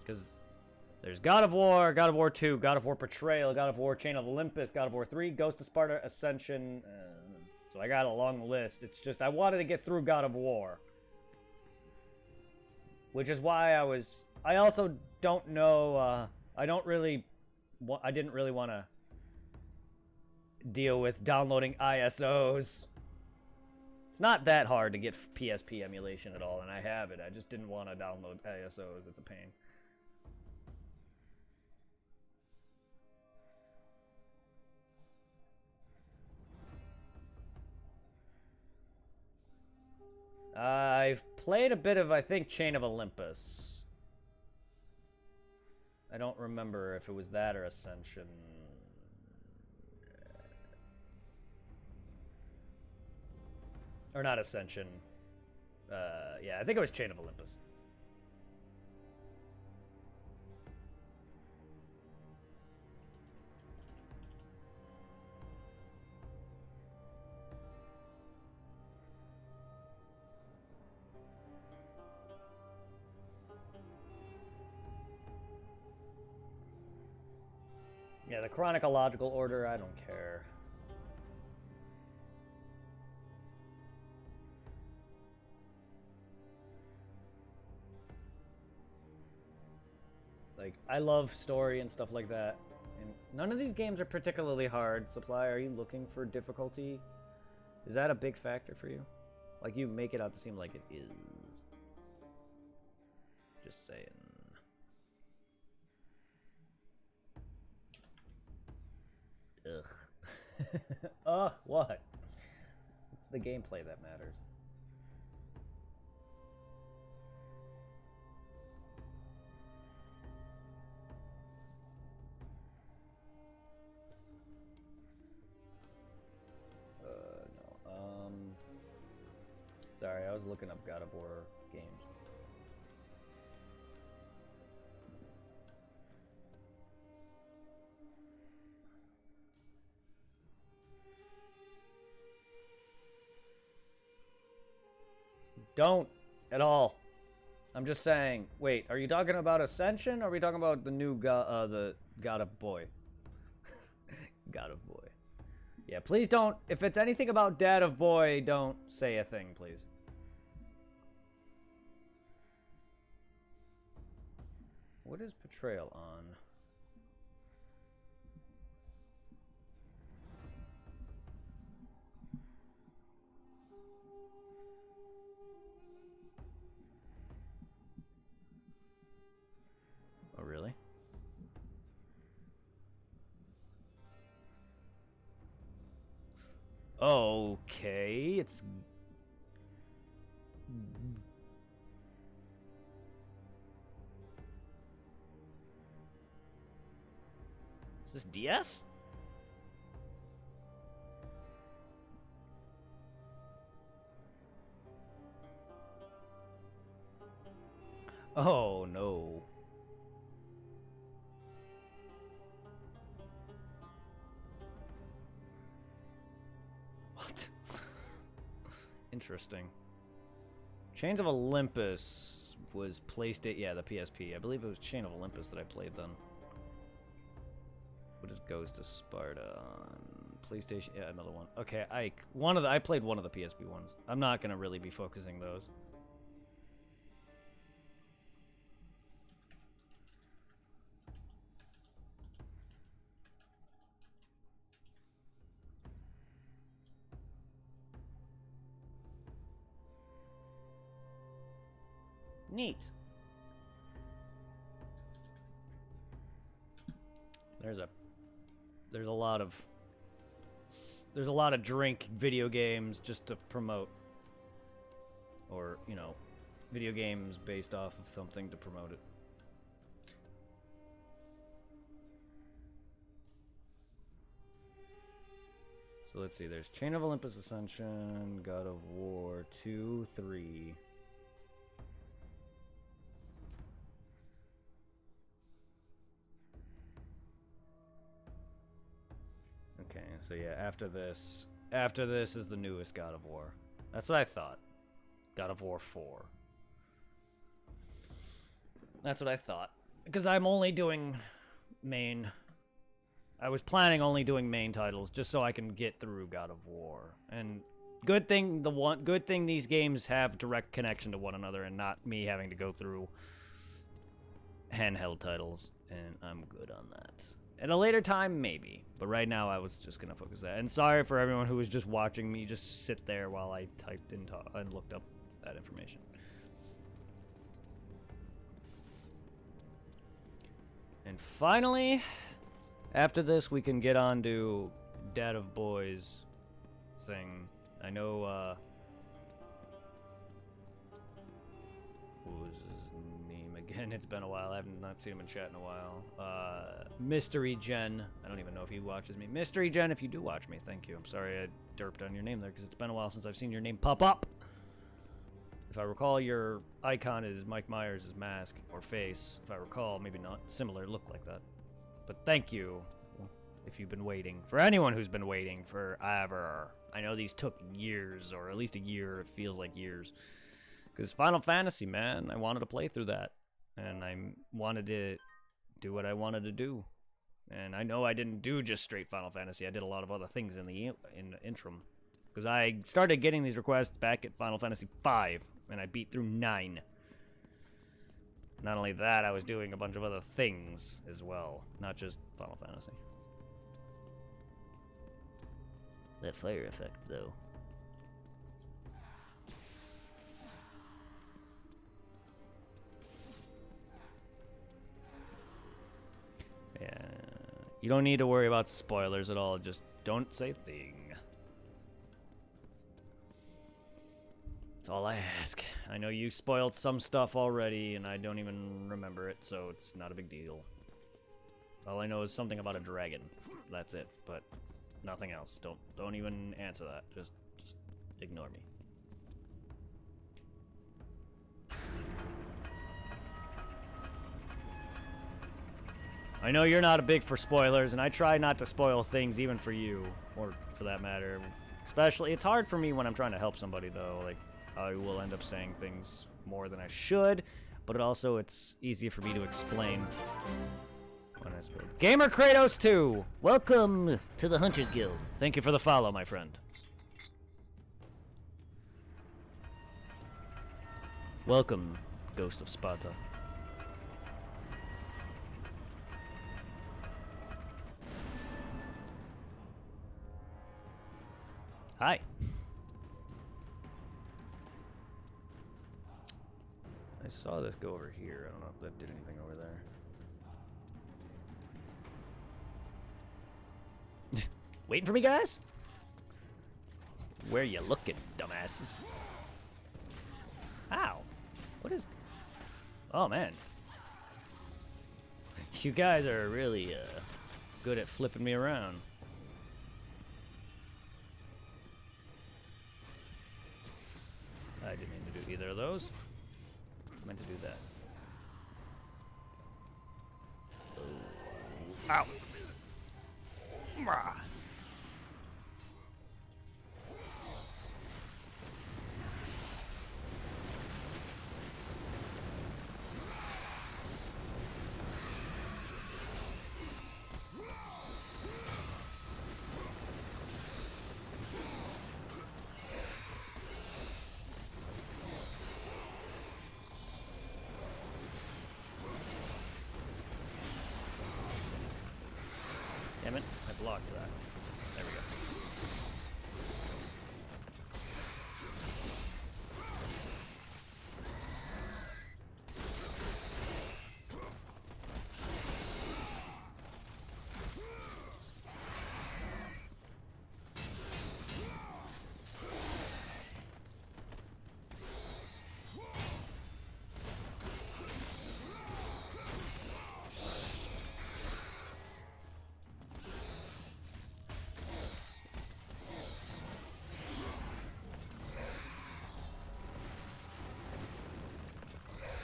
[SPEAKER 1] Because there's God of War 2, God of War Betrayal, God of War Chain of Olympus, God of War 3, Ghost of Sparta, Ascension. So I got a long list. It's just I wanted to get through God of War. Which is why I also don't know, I didn't really want to deal with downloading ISOs. It's not that hard to get PSP emulation at all, and I have it. I just didn't want to download ISOs. It's a pain. I've played a bit of, I think, Chain of Olympus. I don't remember if it was that or Ascension. Or not Ascension. Yeah, I think it was Chain of Olympus. Yeah, the chronological order, I don't care. Like, I love story and stuff like that. And none of these games are particularly hard. Supply, are you looking for difficulty? Is that a big factor for you? Like, you make it out to seem like it is. Just saying. Ugh. Ugh, what? It's the gameplay that matters. No. Sorry, I was looking up God of War games. Don't at all. I'm just saying. Wait, are you talking about Ascension, or are we talking about the new the God of Boy? God of Boy. Yeah, please don't. If it's anything about Dad of Boy, don't say a thing, please. What is Portrayal on? Oh, really? Okay, it's... Is this DS? Oh, no. What? Interesting. Chains of Olympus was PlayStation. Yeah, the PSP. I believe it was Chain of Olympus that I played then. What is Ghost of Sparta on PlayStation? Yeah, another one. Okay, I played one of the PSP ones. I'm not gonna really be focusing those. Neat. There's a lot of drink video games just to promote, or you know, video games based off of something to promote it. So let's see, there's Chain of Olympus Ascension, God of War 2, 3. Okay, so yeah, after this is the newest God of War. That's what I thought. God of War 4. That's what I thought. Because I'm only doing main... I was planning only doing main titles just so I can get through God of War. And good thing these games have direct connection to one another and not me having to go through handheld titles, and I'm good on that. At a later time, maybe. But right now, I was just gonna focus that. And sorry for everyone who was just watching me just sit there while I typed in and looked up that information. And finally, after this, we can get on to Dad of Boys thing. I know, what was his name again? It's been a while. I haven't not seen him in chat in a while. Mystery Jen. I don't even know if he watches me. Mystery Jen, if you do watch me, thank you. I'm sorry I derped on your name there because it's been a while since I've seen your name pop up. If I recall, your icon is Mike Myers' mask or face. If I recall, maybe not similar look like that. But thank you if you've been waiting. For anyone who's been waiting forever. I know these took years, or at least a year. It feels like years. Because Final Fantasy, man, I wanted to play through that. And I wanted to do what I wanted to do. And I know I didn't do just straight Final Fantasy. I did a lot of other things in the interim. Because I started getting these requests back at Final Fantasy V. And I beat through 9. Not only that, I was doing a bunch of other things as well. Not just Final Fantasy. That fire effect, though. Yeah. You don't need to worry about spoilers at all. Just don't say thing. That's all I ask. I know you spoiled some stuff already, and I don't even remember it, so it's not a big deal. All I know is something about a dragon. That's it, but nothing else. Don't even answer that. Just ignore me. I know you're not a big for spoilers, and I try not to spoil things even for you, or for that matter. Especially, it's hard for me when I'm trying to help somebody, though. Like, I will end up saying things more than I should, but it's easier for me to explain when I spoil. Gamer Kratos 2! Welcome to the Hunters Guild. Thank you for the follow, my friend. Welcome, Ghost of Sparta. Hi. I saw this go over here. I don't know if that did anything over there. Waiting for me, guys? Where you looking, dumbasses? Ow. What is... Oh, man. You guys are really good at flipping me around. I didn't mean to do either of those. I meant to do that. Ow! Mwah. Damn it, I blocked that. There we go.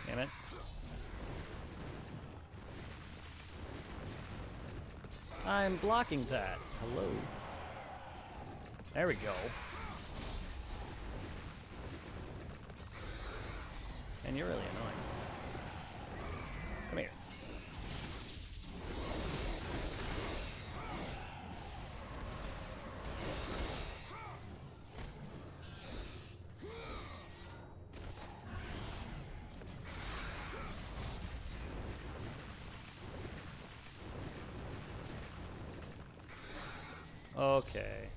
[SPEAKER 1] Damn it. I'm blocking that. Hello. There we go. And you're really annoying. Come here. Okay.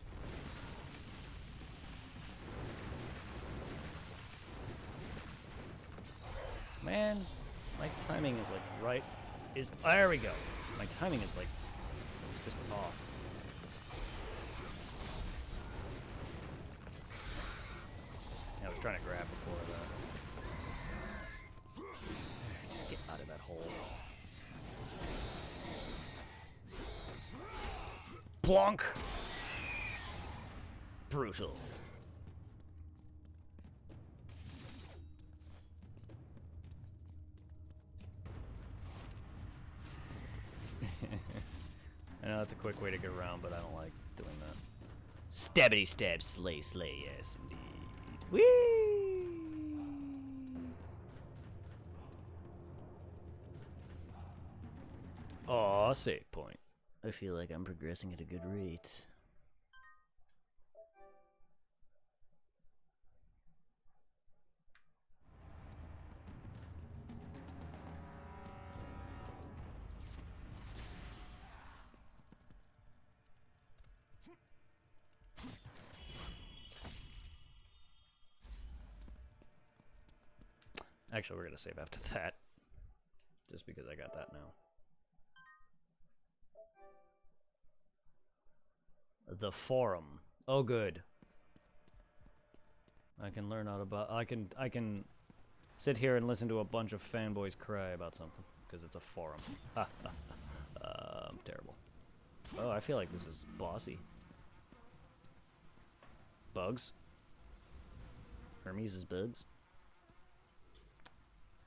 [SPEAKER 1] Man, my timing is like right. There we go. My timing is like just off. I was trying to grab before that. Just get out of that hole. Plonk! Brutal. I know that's a quick way to get around, but I don't like doing that. Stabbity stab, slay, slay, yes indeed. Whee! Aw, save point. I feel like I'm progressing at a good rate. Actually, we're gonna save after that. Just because I got that now. The forum. Oh, good. I can learn out about. I can sit here and listen to a bunch of fanboys cry about something because it's a forum. Terrible. Oh, I feel like this is bossy. Bugs. Hermes is bugs.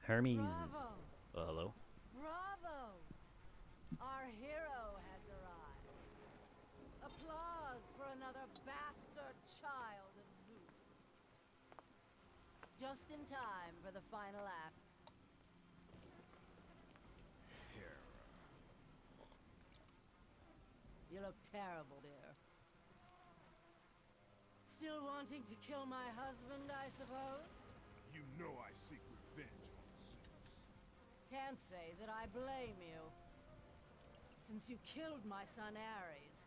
[SPEAKER 1] Hermes.
[SPEAKER 3] Bravo!
[SPEAKER 1] Oh, hello.
[SPEAKER 3] Bravo! Our hero has arrived. Applause for another bastard child of Zeus. Just in time for the final act. You look terrible, dear. Still wanting to kill my husband, I suppose?
[SPEAKER 4] You know I seek revenge on Zeus.
[SPEAKER 3] Can't say that I blame you. Since you killed my son Ares,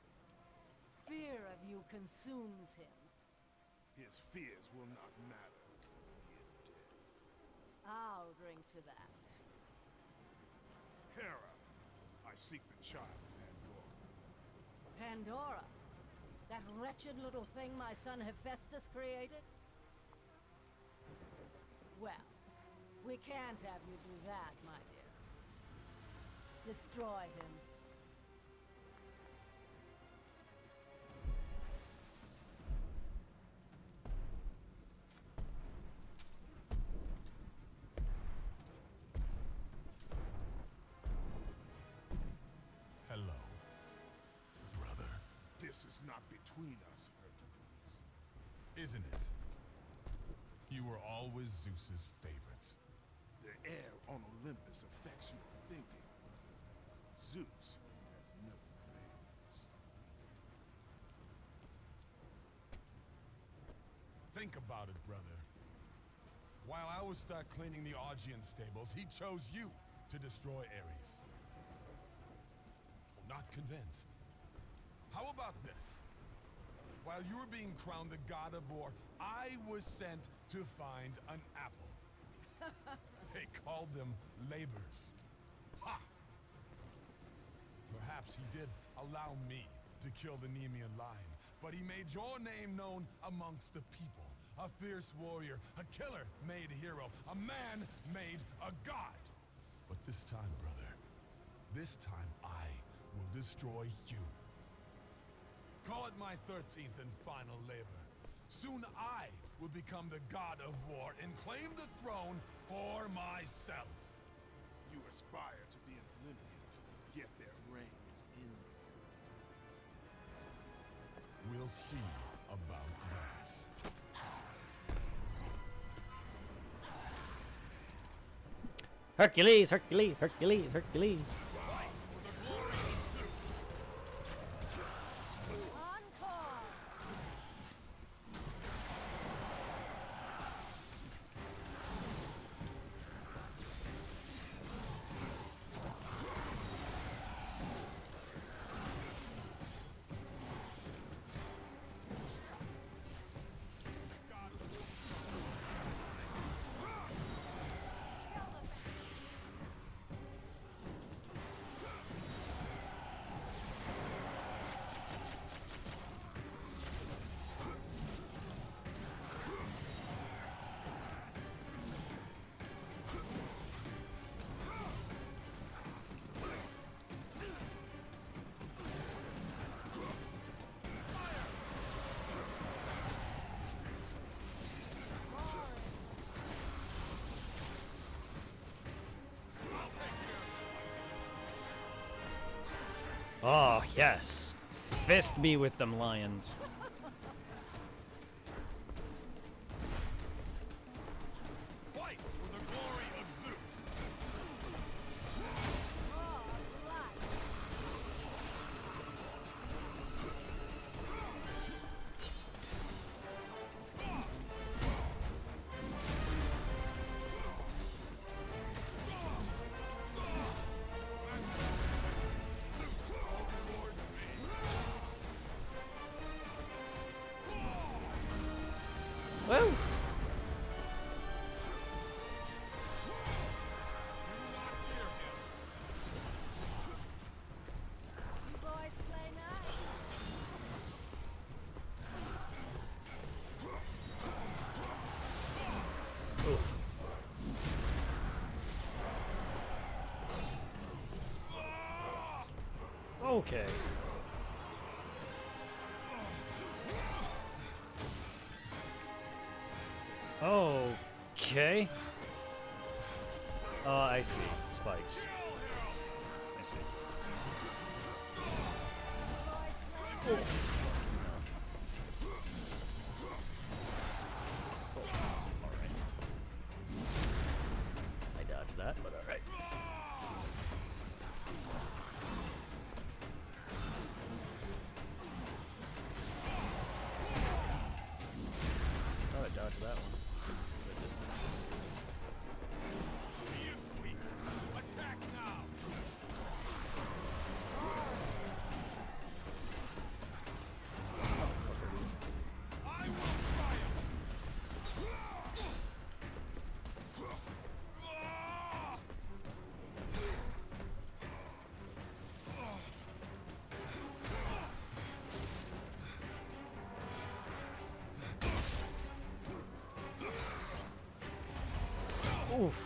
[SPEAKER 3] fear of you consumes him.
[SPEAKER 4] His fears will not matter. He is dead.
[SPEAKER 3] I'll drink to that.
[SPEAKER 4] Hera, I seek the child, Pandora.
[SPEAKER 3] Pandora? That wretched little thing my son Hephaestus created? Well, we can't have you do that, my dear. Destroy him.
[SPEAKER 5] Hello, brother.
[SPEAKER 4] This is not between us, Hercules.
[SPEAKER 5] Isn't it? You were always Zeus's favorite.
[SPEAKER 4] The air on Olympus affects your thinking. Zeus has no favorites.
[SPEAKER 5] Think about it, brother. While I was stuck cleaning the Augean stables, he chose you to destroy Ares. Well, not convinced. How about this? While you were being crowned the god of war, I was sent to find an apple. They called them labors. Ha! Perhaps he did allow me to kill the Nemean lion, but he made your name known amongst the people. A fierce warrior, a killer made hero, a man made a god. But this time, brother, this time I will destroy you. Call it my 13th and final labor. Soon I will become the god of war and claim the throne for myself.
[SPEAKER 4] You aspire to be an Olympian, yet there reigns in you.
[SPEAKER 5] We'll see about that.
[SPEAKER 1] Hercules, Hercules, Hercules, Hercules.
[SPEAKER 3] Encore!
[SPEAKER 1] Oh, yes. Fist me with them lions.
[SPEAKER 5] Fight for the glory of Zeus.
[SPEAKER 1] Woo!
[SPEAKER 5] Do not fear him.
[SPEAKER 3] You boys play nice.
[SPEAKER 1] Oof. Okay. Okay. Oh, I see. Spikes. I see. Oh, alright. I dodged that, but alright. Oh, I dodged that one.
[SPEAKER 5] He is weak. Attack now. I will triumph.
[SPEAKER 1] Oof.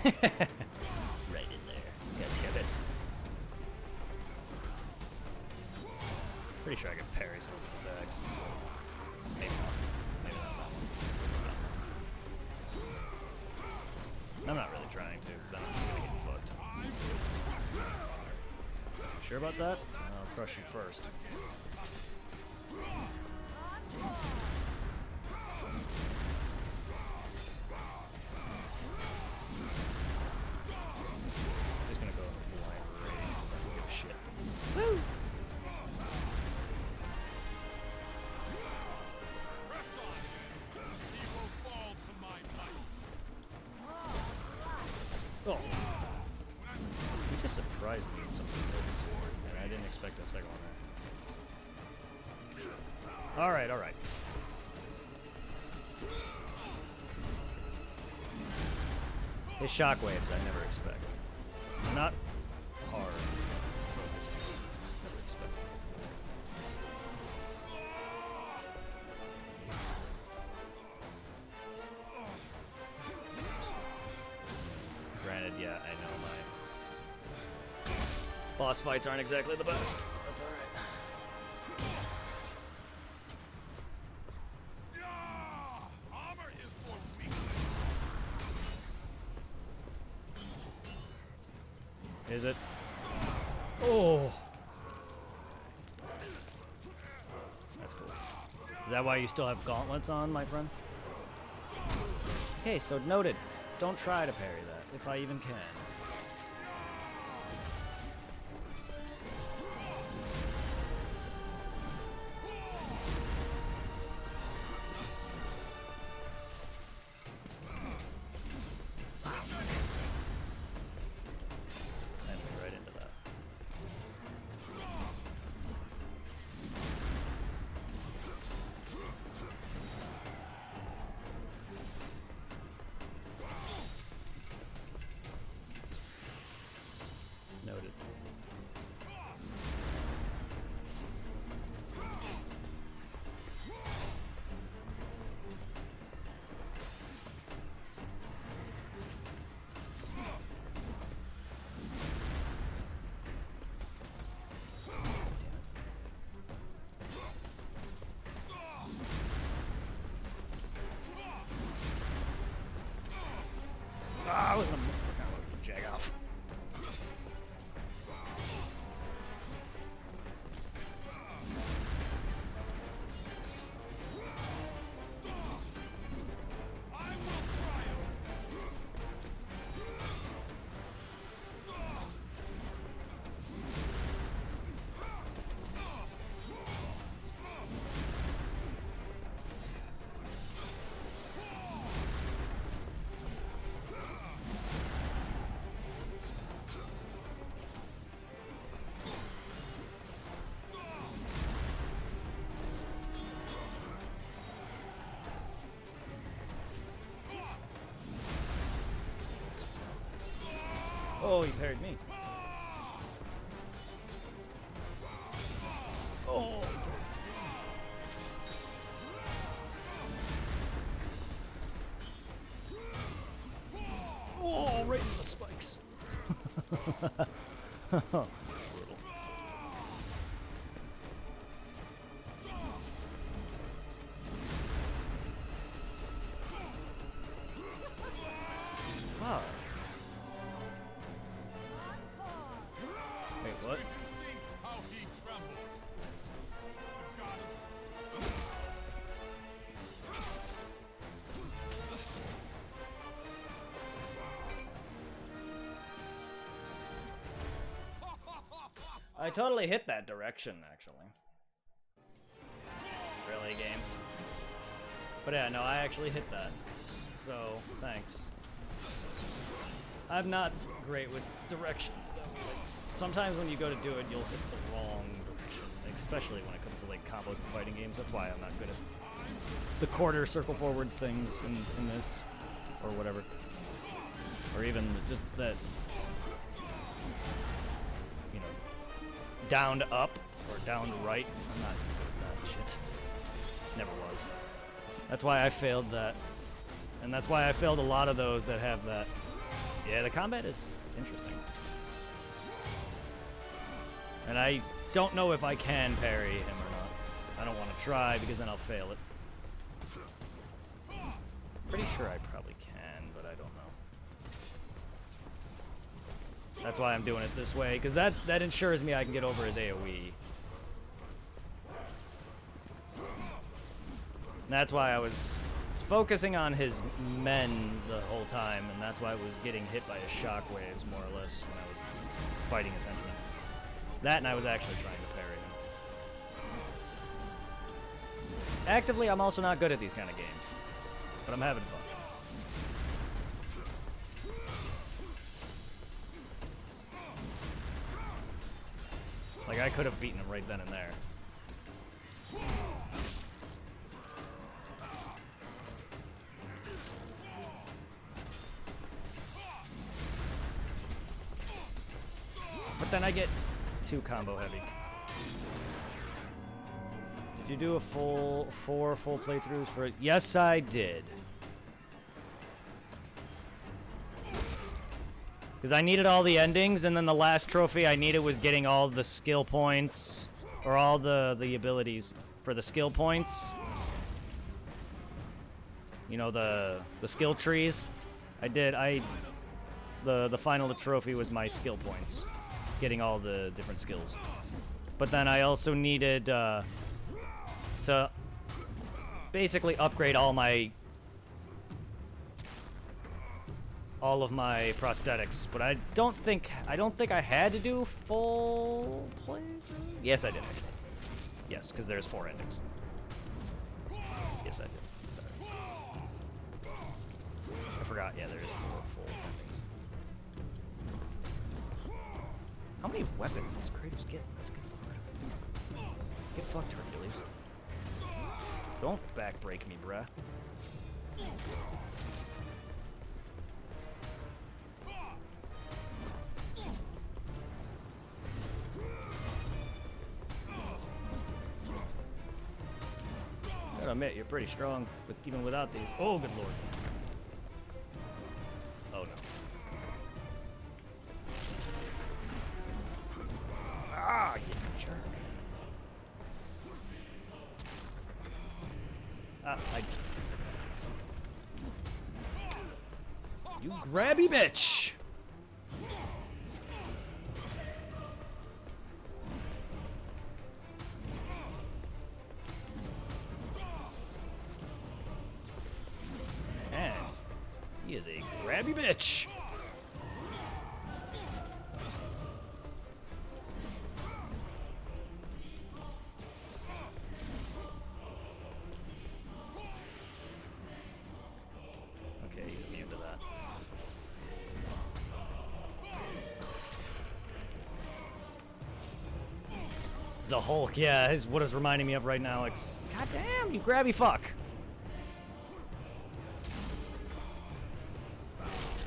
[SPEAKER 1] Right in there. Get it. Pretty sure I can parry some of these attacks. Maybe not. Maybe not that one. I'm not really trying to, because I'm just gonna get fucked. Sure about that? I'll crush you first. Just gonna go in blind rage. I don't give a shit. Woo!
[SPEAKER 5] Press on. He will fall to my might.
[SPEAKER 1] Oh. He just surprised me with some of these hits. And I didn't expect a second one there. Alright, alright. His shockwaves I never expect. They're not hard. Never expect. Granted, yeah, I know my boss fights aren't exactly the best. That's alright.
[SPEAKER 5] Armor is for weak.
[SPEAKER 1] Is it? Oh! That's cool. Is that why you still have gauntlets on, my friend? Okay, so noted. Don't try to parry that, if I even can. Sent me right into that. Oh, he parried me. Oh. Oh, right in the spikes. Brutal. Fuck. Wait, what?
[SPEAKER 5] You see how he trembles. Got him.
[SPEAKER 1] I totally hit that direction, actually. Really, game? But yeah, no, I actually hit that. So, thanks. I'm not great with directions, though. Like, sometimes when you go to do it, you'll hit the wrong direction. Like, especially when it comes to, like, combos and fighting games. That's why I'm not good at the quarter circle forwards things in this. Or whatever. Or even just that... down to up or down to right. I'm not good at that shit. Never was. That's why I failed that. And that's why I failed a lot of those that have that. Yeah, the combat is interesting. And I don't know if I can parry him or not. I don't want to try because then I'll fail it. Pretty sure I probably can, but I don't know. That's why I'm doing it this way, because that ensures me I can get over his AoE. And that's why I was focusing on his men the whole time, and that's why I was getting hit by his shockwaves, more or less, when I was fighting his henchmen. That, and I was actually trying to parry him. Actively, I'm also not good at these kind of games, but I'm having fun. Like, I could have beaten him right then and there. But then I get too combo heavy. Did you do a four full playthroughs for it? Yes, I did. Because I needed all the endings, and then the last trophy I needed was getting all the skill points, or all the abilities for the skill points. You know, the skill trees. The final trophy was my skill points, getting all the different skills. But then I also needed to basically upgrade all of my prosthetics, but I don't think I had to do full playthrough. Yes, I did actually. Yes, because there's 4 endings. Yes, I did. Sorry. I forgot. Yeah, there's 4 full endings. How many weapons does Kratos get in this game? Get fucked, Hercules. Don't backbreak me, bruh. Gotta admit, you're pretty strong even without these. Oh, good lord. Oh no. Ah, you jerk. You grabby bitch! Man, he is a grabby bitch! Okay, he's immune to that. The Hulk, yeah, is what it's reminding me of right now. Like, god damn, you grabby fuck!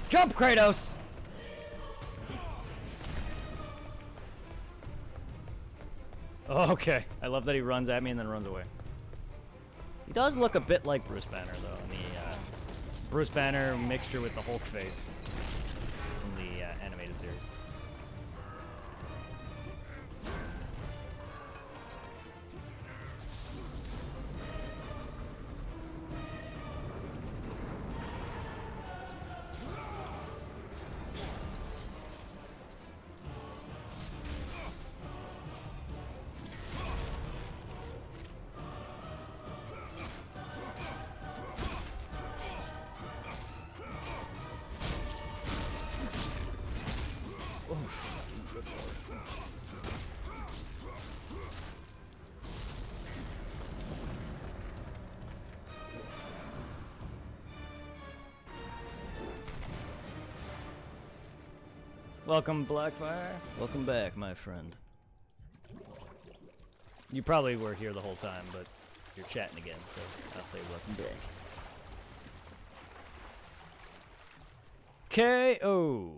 [SPEAKER 1] Jump, Kratos! Oh, okay. I love that he runs at me and then runs away. He does look a bit like Bruce Banner, though, in the Bruce Banner mixture with the Hulk face from the animated series. Welcome, Blackfire. Welcome back, my friend. You probably were here the whole time, but you're chatting again, so I'll say welcome back. K.O.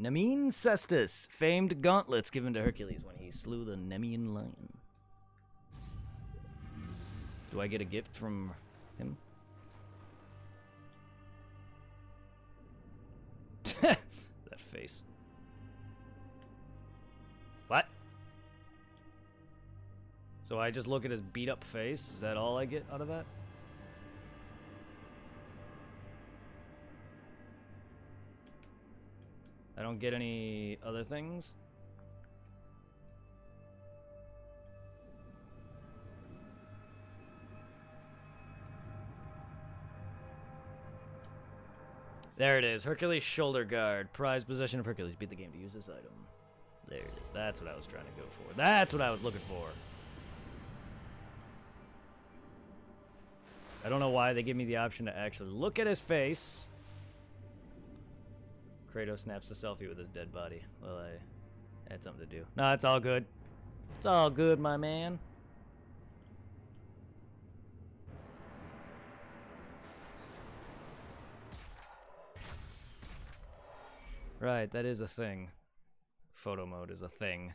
[SPEAKER 1] Nemean Cestus, famed gauntlets given to Hercules when he slew the Nemean lion. Do I get a gift from him? That face. What? So I just look at his beat up face? Is that all I get out of that? I don't get any other things? There it is. Hercules shoulder guard. Prized possession of Hercules. Beat the game to use this item. There it is. That's what I was trying to go for. That's what I was looking for. I don't know why they give me the option to actually look at his face. Kratos snaps a selfie with his dead body. Well, I had something to do. No, it's all good. It's all good, my man. Right, that is a thing. Photo mode is a thing.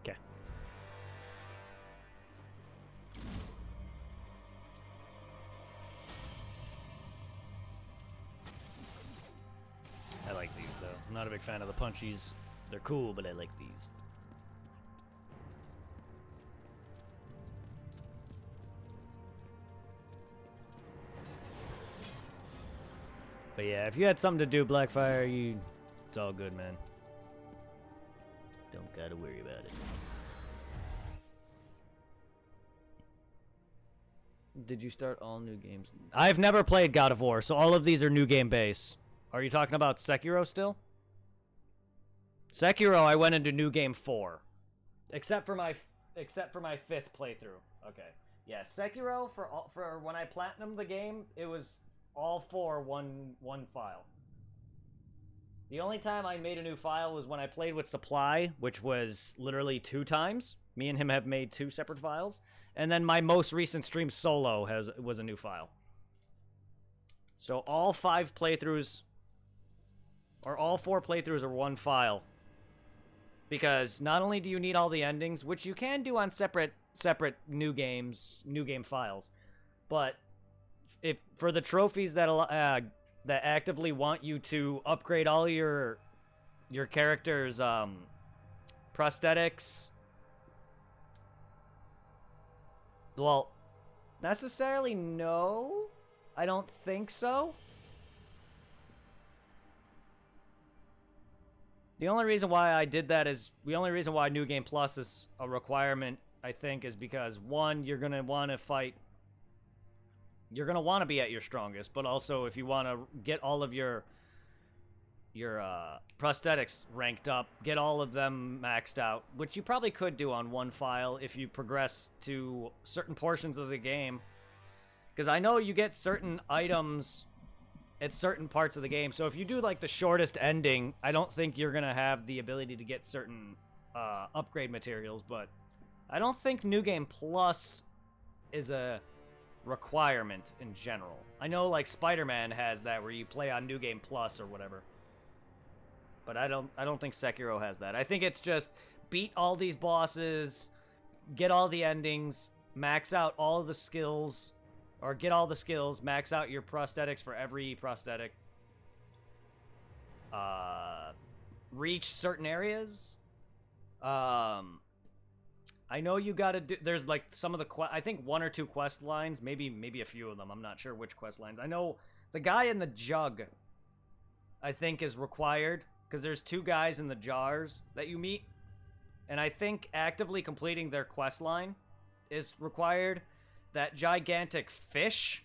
[SPEAKER 1] Okay. I like these, though. I'm not a big fan of the punchies. They're cool, but I like these. But yeah, if you had something to do, Blackfire, it's all good, man. Don't gotta worry about it. Did you start all new games? I've never played God of War, so all of these are new game base. Are you talking about Sekiro still? Sekiro, I went into New Game 4. Except for my 5th playthrough. Okay. Yeah, Sekiro, for when I platinumed the game, it was all 4 one file. The only time I made a new file was when I played with Supply, which was literally 2 times. Me and him have made 2 separate files. And then my most recent stream solo was a new file. So all 5 playthroughs, or all 4 playthroughs are one file. Because not only do you need all the endings, which you can do on separate new game files, but if for the trophies that actively want you to upgrade all your character's prosthetics, well, necessarily no, I don't think so. The only reason why I did that is, the only reason why New Game Plus is a requirement, I think, is because, one, you're going to want to fight you're gonna want to be at your strongest, but also if you want to get all of your prosthetics ranked up, get all of them maxed out, which you probably could do on one file if you progress to certain portions of the game. Because I know you get certain items at certain parts of the game. So if you do like the shortest ending, I don't think you're gonna have the ability to get certain upgrade materials. But I don't think New Game Plus is a requirement in general. I know like Spider-Man has that where you play on New Game Plus or whatever. But I don't think Sekiro has that. I think it's just beat all these bosses, get all the endings, max out all of the skills, or get all the skills, max out your prosthetics for every prosthetic. Reach certain areas. I know you gotta do, there's like some of the I think 1 or 2 quest lines, maybe a few of them. I'm not sure which quest lines. I know the guy in the jug, I think, is required, because there's 2 guys in the jars that you meet, and I think actively completing their quest line is required. That gigantic fish,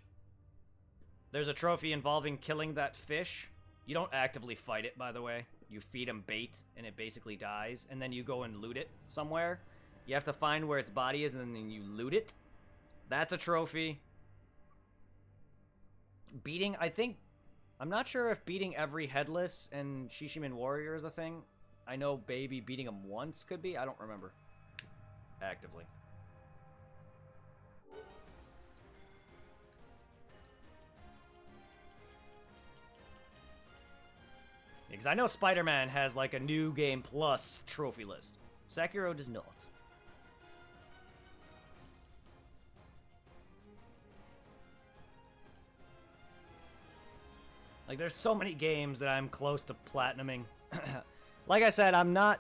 [SPEAKER 1] there's a trophy involving killing that fish. You don't actively fight it, by the way. You feed him bait, and it basically dies, and then you go and loot it somewhere. You have to find where its body is, and then you loot it. That's a trophy. Beating, I'm not sure if beating every Headless and Shishimin Warrior is a thing. I know Baby beating him once could be. I don't remember actively. Because I know Spider-Man has like a New Game Plus trophy list. Sekiro does not. Like, there's so many games that I'm close to platinuming. Like I said, I'm not...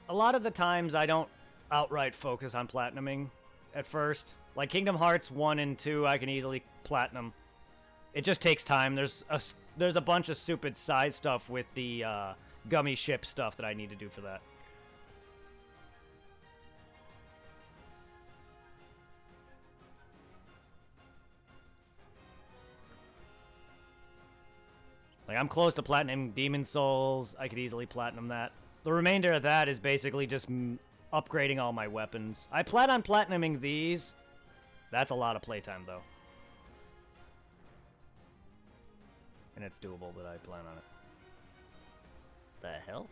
[SPEAKER 1] A lot of the times, I don't outright focus on platinuming at first. Like, Kingdom Hearts 1 and 2, I can easily platinum. It just takes time. There's a bunch of stupid side stuff with the gummy ship stuff that I need to do for that. Like, I'm close to platinum Demon Souls. I could easily platinum that. The remainder of that is basically just upgrading all my weapons. I plan on platinuming these. That's a lot of playtime, though. And it's doable, but I plan on it. The hell?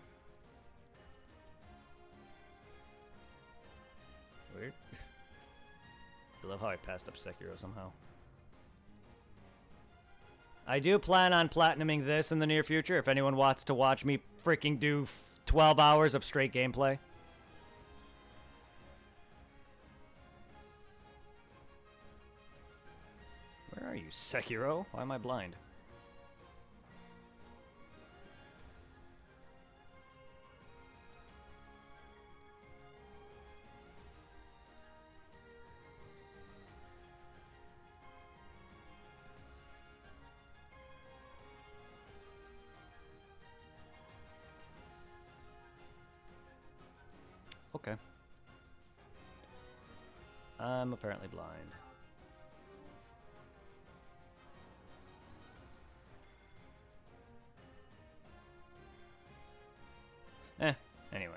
[SPEAKER 1] Weird. I love how I passed up Sekiro somehow. I do plan on platinuming this in the near future if anyone wants to watch me freaking do 12 hours of straight gameplay. Where are you, Sekiro? Why am I blind? Okay. I'm apparently blind. Anyway.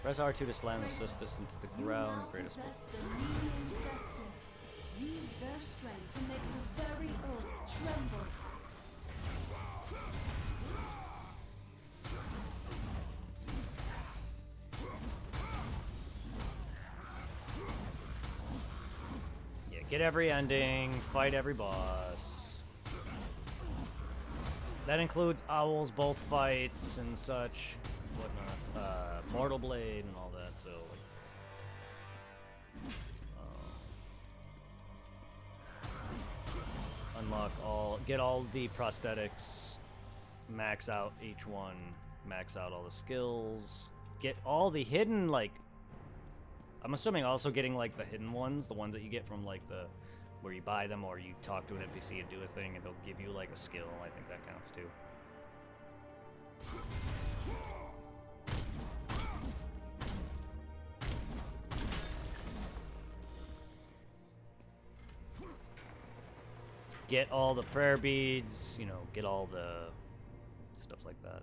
[SPEAKER 1] Press R2 to slam the cestus into the ground. Greatest foot.
[SPEAKER 3] Use their strength to make the very earth tremble.
[SPEAKER 1] Get every ending, fight every boss. That includes Owl's both fights and such, whatnot. Mortal Blade and all that, so... unlock all, get all the prosthetics, max out each one, max out all the skills, get all the hidden, like... I'm assuming also getting, like, the hidden ones, the ones that you get from, like, the... where you buy them or you talk to an NPC and do a thing and they'll give you, like, a skill. I think that counts, too. get all the prayer beads, you know, get all the stuff like that.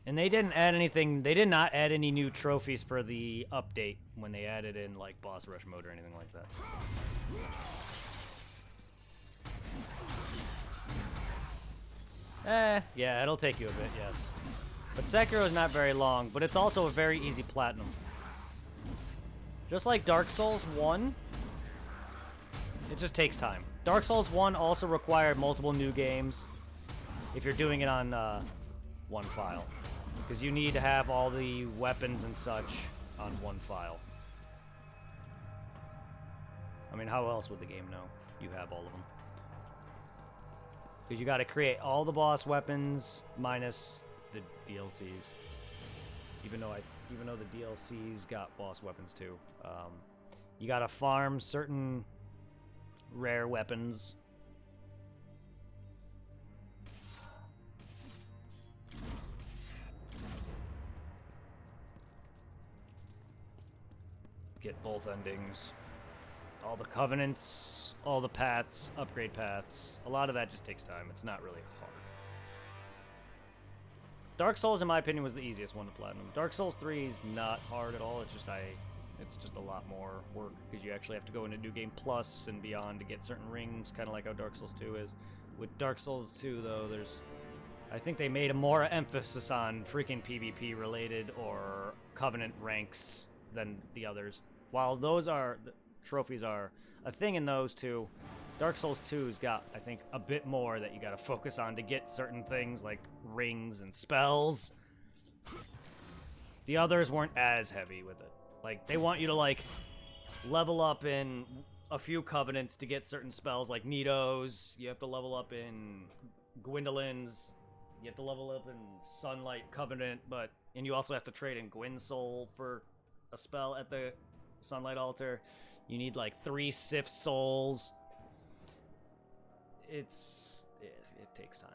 [SPEAKER 1] And they didn't add anything, they did not add any new trophies for the update when they added in, like, boss rush mode or anything like that. Yeah, it'll take you a bit, yes. But Sekiro is not very long, but it's also a very easy platinum. Just like Dark Souls 1, it just takes time. Dark Souls 1 also required multiple new games if you're doing it on one file. Because you need to have all the weapons and such on one file. I mean, how else would the game know you have all of them? Because you got to create all the boss weapons minus the DLCs. Even though the DLCs got boss weapons too. You got to farm certain rare weapons. Get both endings. All the covenants, all the paths, upgrade paths. A lot of that just takes time. It's not really hard. Dark Souls, in my opinion, was the easiest one to platinum. Dark Souls 3 is not hard at all. It's just a lot more work because you actually have to go into New Game Plus and beyond to get certain rings, kind of like how Dark Souls 2 is. With Dark Souls 2, though, I think they made a more emphasis on freaking PvP related or covenant ranks than the others. While those trophies are a thing in those two, Dark Souls 2's got, I think, a bit more that you gotta focus on to get certain things like rings and spells. The others weren't as heavy with it. Like, they want you to, like, level up in a few covenants to get certain spells, like Nito's. You have to level up in Gwendolyn's. You have to level up in Sunlight Covenant, and you also have to trade in Gwyn's Soul for a spell at the Sunlight Altar. You need like 3 Sif souls. It takes time.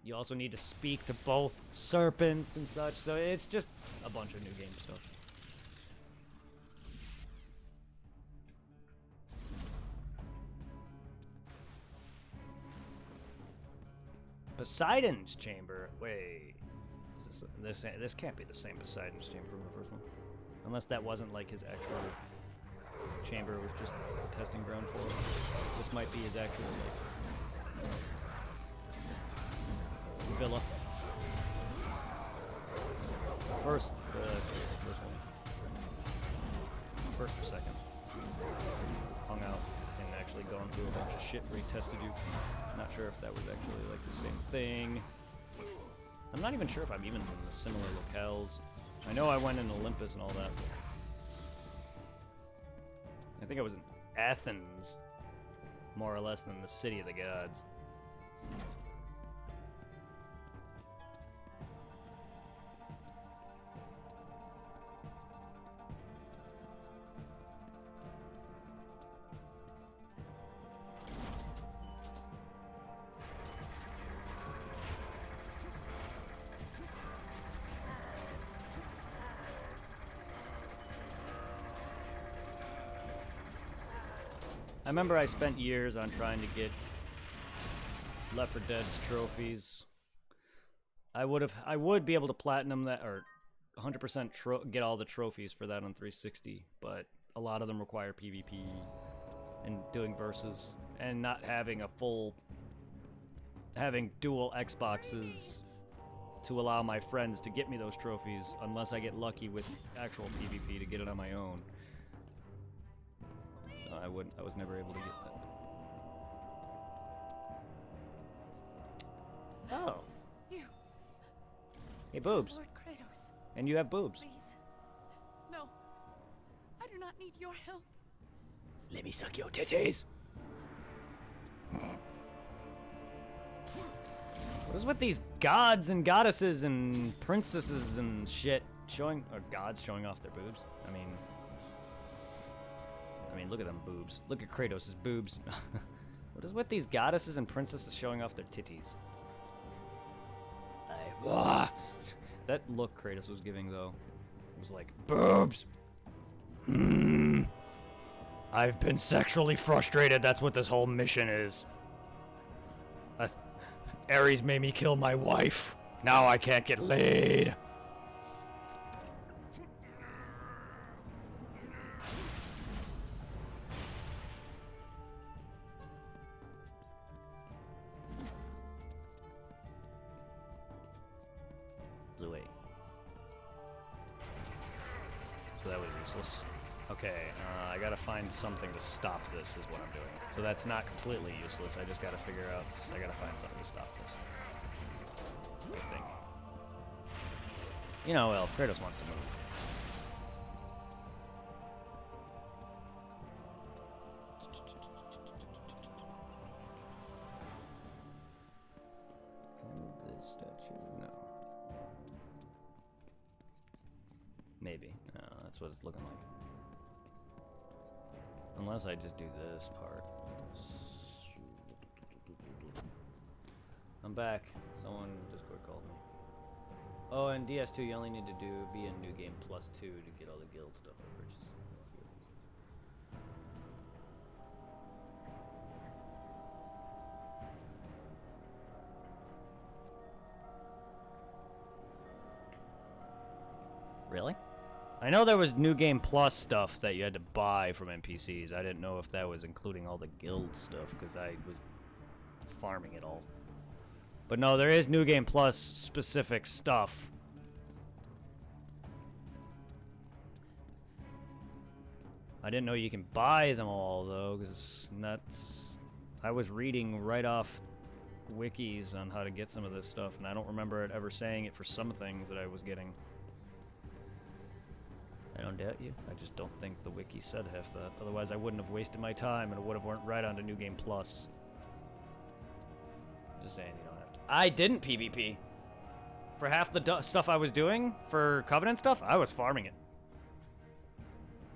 [SPEAKER 1] You also need to speak to both serpents and such, so it's just a bunch of new game stuff. Poseidon's Chamber. Wait, this can't be the same Poseidon's Chamber from the first one, unless that wasn't like his actual chamber. Was just a testing ground for it. This might be his actual villa. First one. First or second. Hung out and actually gone through a bunch of shit where he tested you. Not sure if that was actually like the same thing. I'm not even sure if I'm even in the similar locales. I know I went in Olympus and all that. I think I was in Athens, more or less, than the city of the gods. I remember I spent years on trying to get Left 4 Dead's trophies. I would be able to platinum that, or 100% get all the trophies for that on 360, but a lot of them require PvP and doing versus, and not having having dual Xboxes to allow my friends to get me those trophies unless I get lucky with actual PvP to get it on my own. I was never able to get that. Oh.
[SPEAKER 6] You.
[SPEAKER 1] Hey, boobs.
[SPEAKER 6] Lord Kratos.
[SPEAKER 1] And you have boobs.
[SPEAKER 6] Please. No. I do not need your help.
[SPEAKER 1] Let me suck your titties. What is with these gods and goddesses and princesses and shit gods showing off their boobs? I mean, mean, look at them boobs. Look at Kratos' boobs. What is with these goddesses and princesses showing off their titties? That look Kratos was giving, though, was like, boobs! I've been sexually frustrated. That's what this whole mission is. Ares made me kill my wife. Now I can't get laid. So that was useless. Okay, I gotta find something to stop this is what I'm doing. So that's not completely useless. I just gotta figure out, I gotta find something to stop this. I think. You know, well, Kratos wants to move. This statue, no. Maybe. No, that's what it's looking like. Unless I just do this part. I'm back. Someone in Discord called me. Oh, and DS2, you only need to be in New Game +2 to get all the guild stuff I purchased. Really? I know there was New Game Plus stuff that you had to buy from NPCs. I didn't know if that was including all the guild stuff, because I was farming it all. But no, there is New Game Plus specific stuff. I didn't know you can buy them all, though, because that's... I was reading right off wikis on how to get some of this stuff, and I don't remember it ever saying it for some things that I was getting. I don't doubt you. I just don't think the wiki said half that. Otherwise, I wouldn't have wasted my time and it would have went right onto New Game Plus. Just saying, you don't have to. I didn't PvP. For half the stuff I was doing, for Covenant stuff, I was farming it.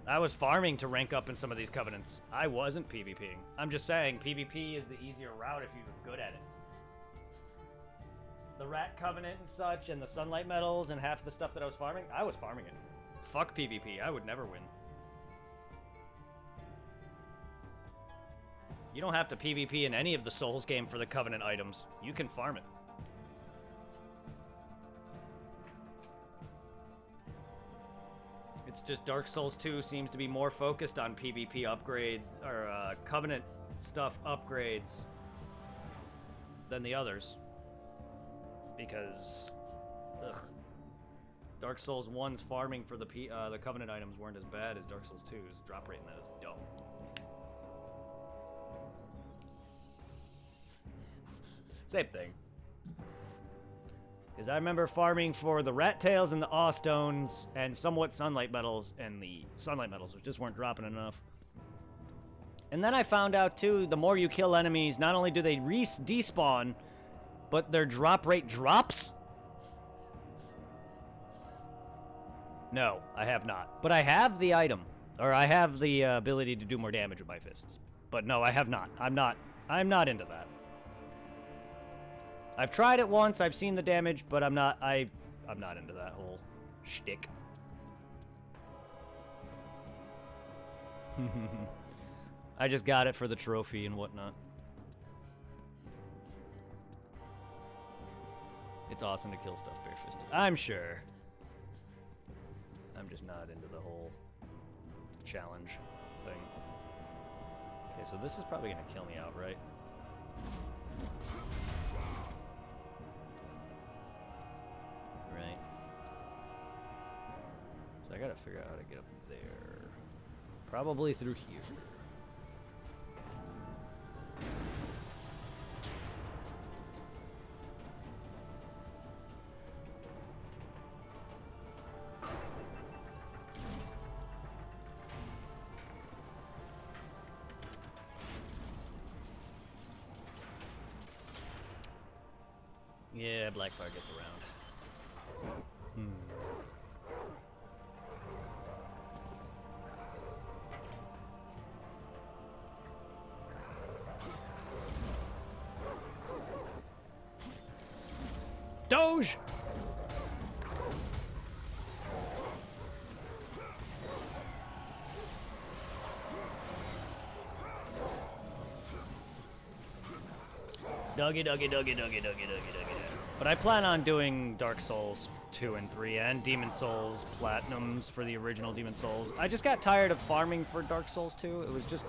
[SPEAKER 1] I was farming to rank up in some of these Covenants. I wasn't PvPing. I'm just saying, PvP is the easier route if you're good at it. The Rat Covenant and such, and the Sunlight Medals, and half the stuff that I was farming, I was farming it. Fuck PvP, I would never win. You don't have to PvP in any of the Souls game for the Covenant items. You can farm it. It's just Dark Souls 2 seems to be more focused on PvP upgrades, or Covenant stuff upgrades, than the others. Because, ugh. Dark Souls 1's farming for the Covenant items weren't as bad as Dark Souls 2's. Drop rate in that is dumb. Same thing. Because I remember farming for the Rat Tails and the Awe Stones and somewhat Sunlight Medals, and the Sunlight Medals just weren't dropping enough. And then I found out, too, the more you kill enemies, not only do they despawn, but their drop rate drops? No, I have not. But I have the item. Or I have the ability to do more damage with my fists. But no, I have not. I'm not into that. I've tried it once, I've seen the damage, but I'm not into that whole shtick. I just got it for the trophy and whatnot. It's awesome to kill stuff barefisted. I'm sure. I'm just not into the whole challenge thing. Okay, so this is probably gonna kill me outright. Right. So I gotta figure out how to get up there. Probably through here. Yeah, Blackfire gets around. Doge! Doggy, doggy, doggy, doggy, doggy, doggy, doggy. But I plan on doing Dark Souls 2 and 3 and Demon Souls Platinums for the original Demon Souls. I just got tired of farming for Dark Souls 2. It was just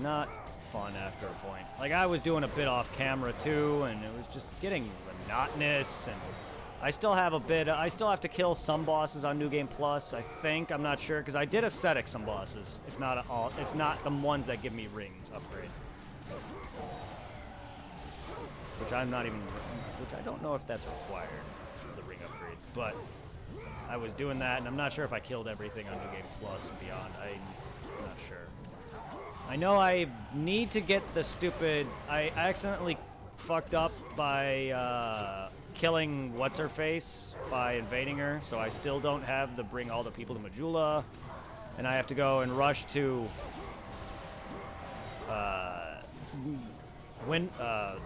[SPEAKER 1] not fun after a point. Like, I was doing a bit off camera too, and it was just getting monotonous, and I still have a bit, I still have to kill some bosses on New Game Plus, I think. I'm not sure, because I did ascetic some bosses, if not the ones that give me rings upgrade. Which I'm not even, which I don't know if that's required for the ring upgrades, but I was doing that, and I'm not sure if I killed everything on New Game Plus and beyond. I'm not sure. I know I need to get the stupid, I accidentally fucked up by killing What's-Her-Face by invading her, so I still don't have the bring all the people to Majula, and I have to go and rush to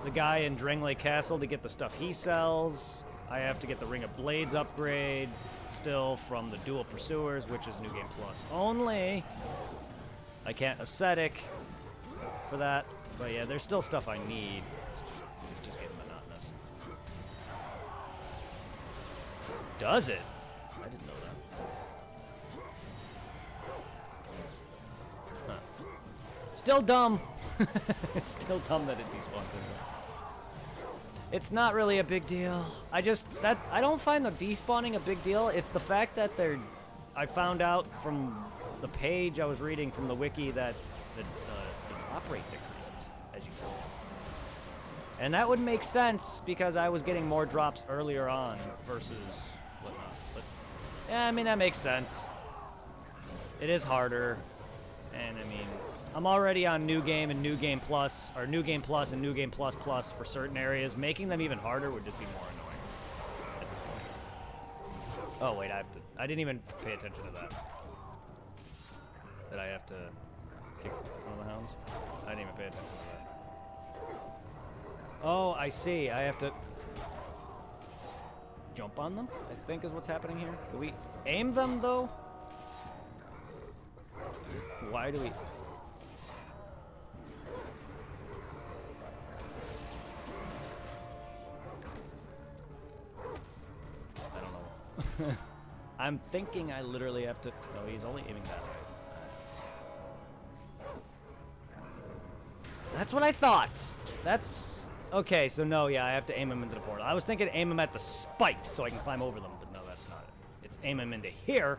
[SPEAKER 1] the guy in Drengley Castle to get the stuff he sells. I have to get the Ring of Blades upgrade still from the Dual Pursuers, which is New Game Plus only. I can't ascetic for that, but yeah, there's still stuff I need. It's just getting monotonous. Does it? I didn't know that. Huh. Still dumb. It's still dumb that it despawned. It's not really a big deal. I don't find the despawning a big deal. It's the fact that I found out from the page I was reading from the wiki that the drop rate decreases as you go. And that would make sense because I was getting more drops earlier on versus whatnot. But yeah, I mean, that makes sense. It is harder. And I mean, I'm already on New Game and New Game Plus, or New Game Plus and New Game Plus Plus for certain areas. Making them even harder would just be more annoying at this point. Oh wait, I didn't even pay attention to that. That I have to kick one of the hounds? I didn't even pay attention to that. Oh, I see. I have to jump on them, I think is what's happening here. Do we aim them, though? Why do we... I don't know. I'm thinking I literally have to... No, he's only aiming that way. That's what I thought. That's... Okay, so no, yeah, I have to aim him into the portal. I was thinking aim him at the spikes so I can climb over them, but no, that's not it. It's aim him into here.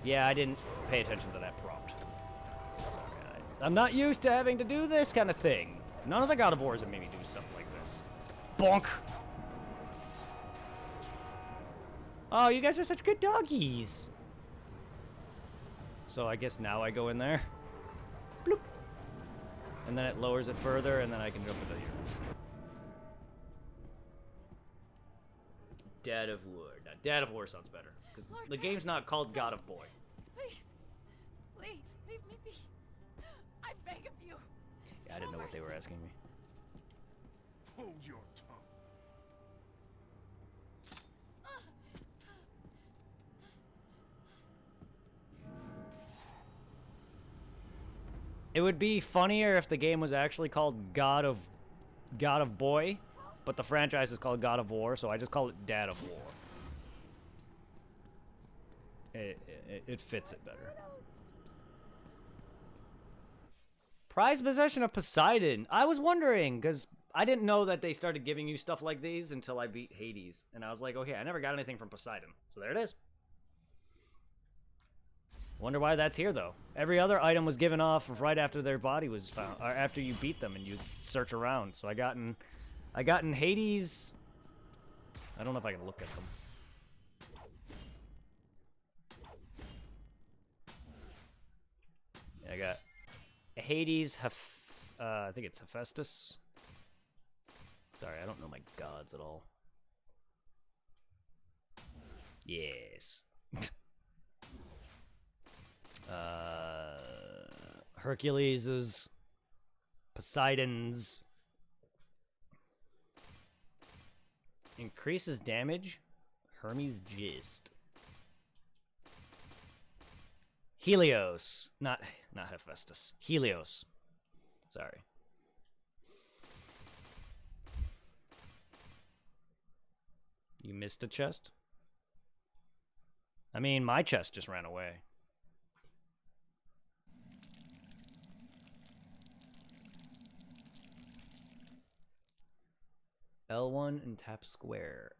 [SPEAKER 1] Yeah, I didn't pay attention to that prompt. Sorry, I'm not used to having to do this kind of thing. None of the God of Wars have made me do stuff like this. Bonk! Oh, you guys are such good doggies. So I guess now I go in there. Bloop. And then it lowers it further, and then I can jump into here. Dad of War. Now, Dad of War sounds better. Because the game's not called God of Boy.
[SPEAKER 6] Please, please, leave me be. I beg of you.
[SPEAKER 1] Yeah, I didn't know what they were asking me.
[SPEAKER 4] Hold your tongue.
[SPEAKER 1] It would be funnier if the game was actually called God of Boy, but the franchise is called God of War, so I just call it Dad of War. It fits it better. Prize possession of Poseidon. I was wondering, because I didn't know that they started giving you stuff like these until I beat Hades. And I was like, okay, I never got anything from Poseidon. So there it is. Wonder why that's here, though. Every other item was given off right after their body was found, or after you beat them and you search around. So I got in Hades. I don't know if I can look at them. Yeah, I got Hades, I think it's Hephaestus. Sorry, I don't know my gods at all. Yes. Hercules's, Poseidon's, Increases damage. Hermes Gist. Helios. Not Hephaestus. Helios. Sorry. You missed a chest? I mean, my chest just ran away. L1 and tap square.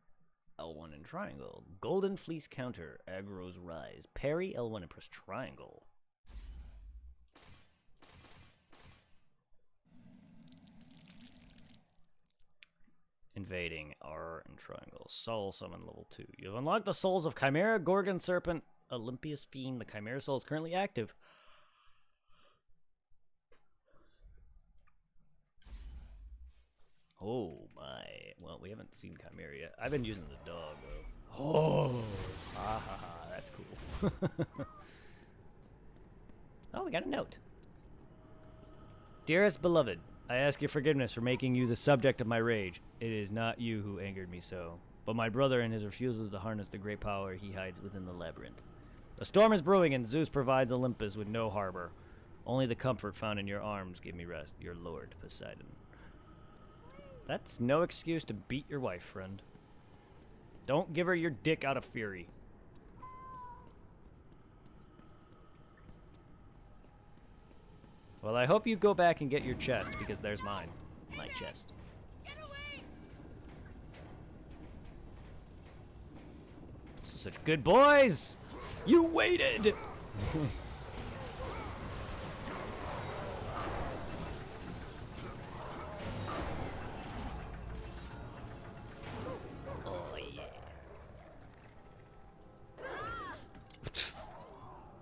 [SPEAKER 1] L1 and triangle. Golden fleece counter. Aggro's rise. Parry L1 and press triangle. Invading R and triangle. Soul summon level 2. You have unlocked the souls of Chimera, Gorgon, Serpent, Olympius Fiend. The Chimera soul is currently active. Oh my. Well, we haven't seen Chimera yet. I've been using the dog though. Oh. Ha ha ha. That's cool. Oh, we got a note. Dearest beloved, I ask your forgiveness for making you the subject of my rage. It is not you who angered me so, but my brother and his refusal to harness the great power he hides within the labyrinth. A storm is brewing, and Zeus provides Olympus with no harbor. Only the comfort found in your arms give me rest, your lord, Poseidon. That's no excuse to beat your wife, friend. Don't give her your dick out of fury. Well, I hope you go back and get your chest, because there's mine. My chest.
[SPEAKER 6] Get away!
[SPEAKER 1] Such good boys! You waited! Oh, yeah.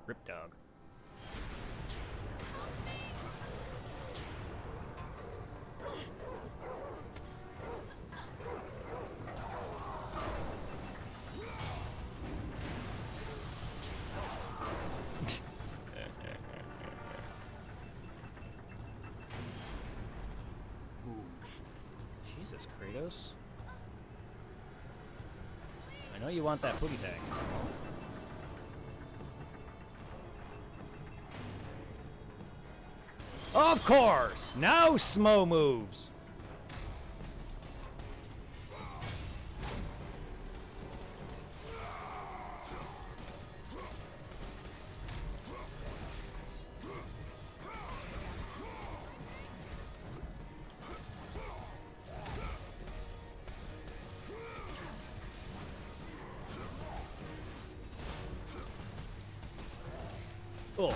[SPEAKER 1] Rip dog. Jesus, Kratos. I know you want that booty tag. Of course! Now Smo moves! Oh.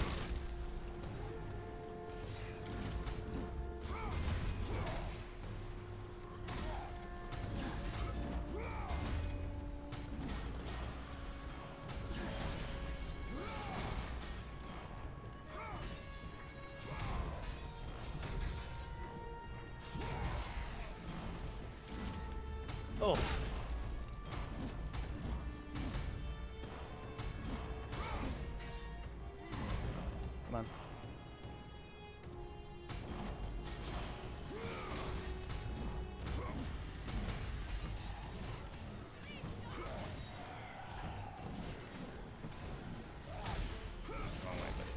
[SPEAKER 1] Oh. Come on. Wrong way, buddy.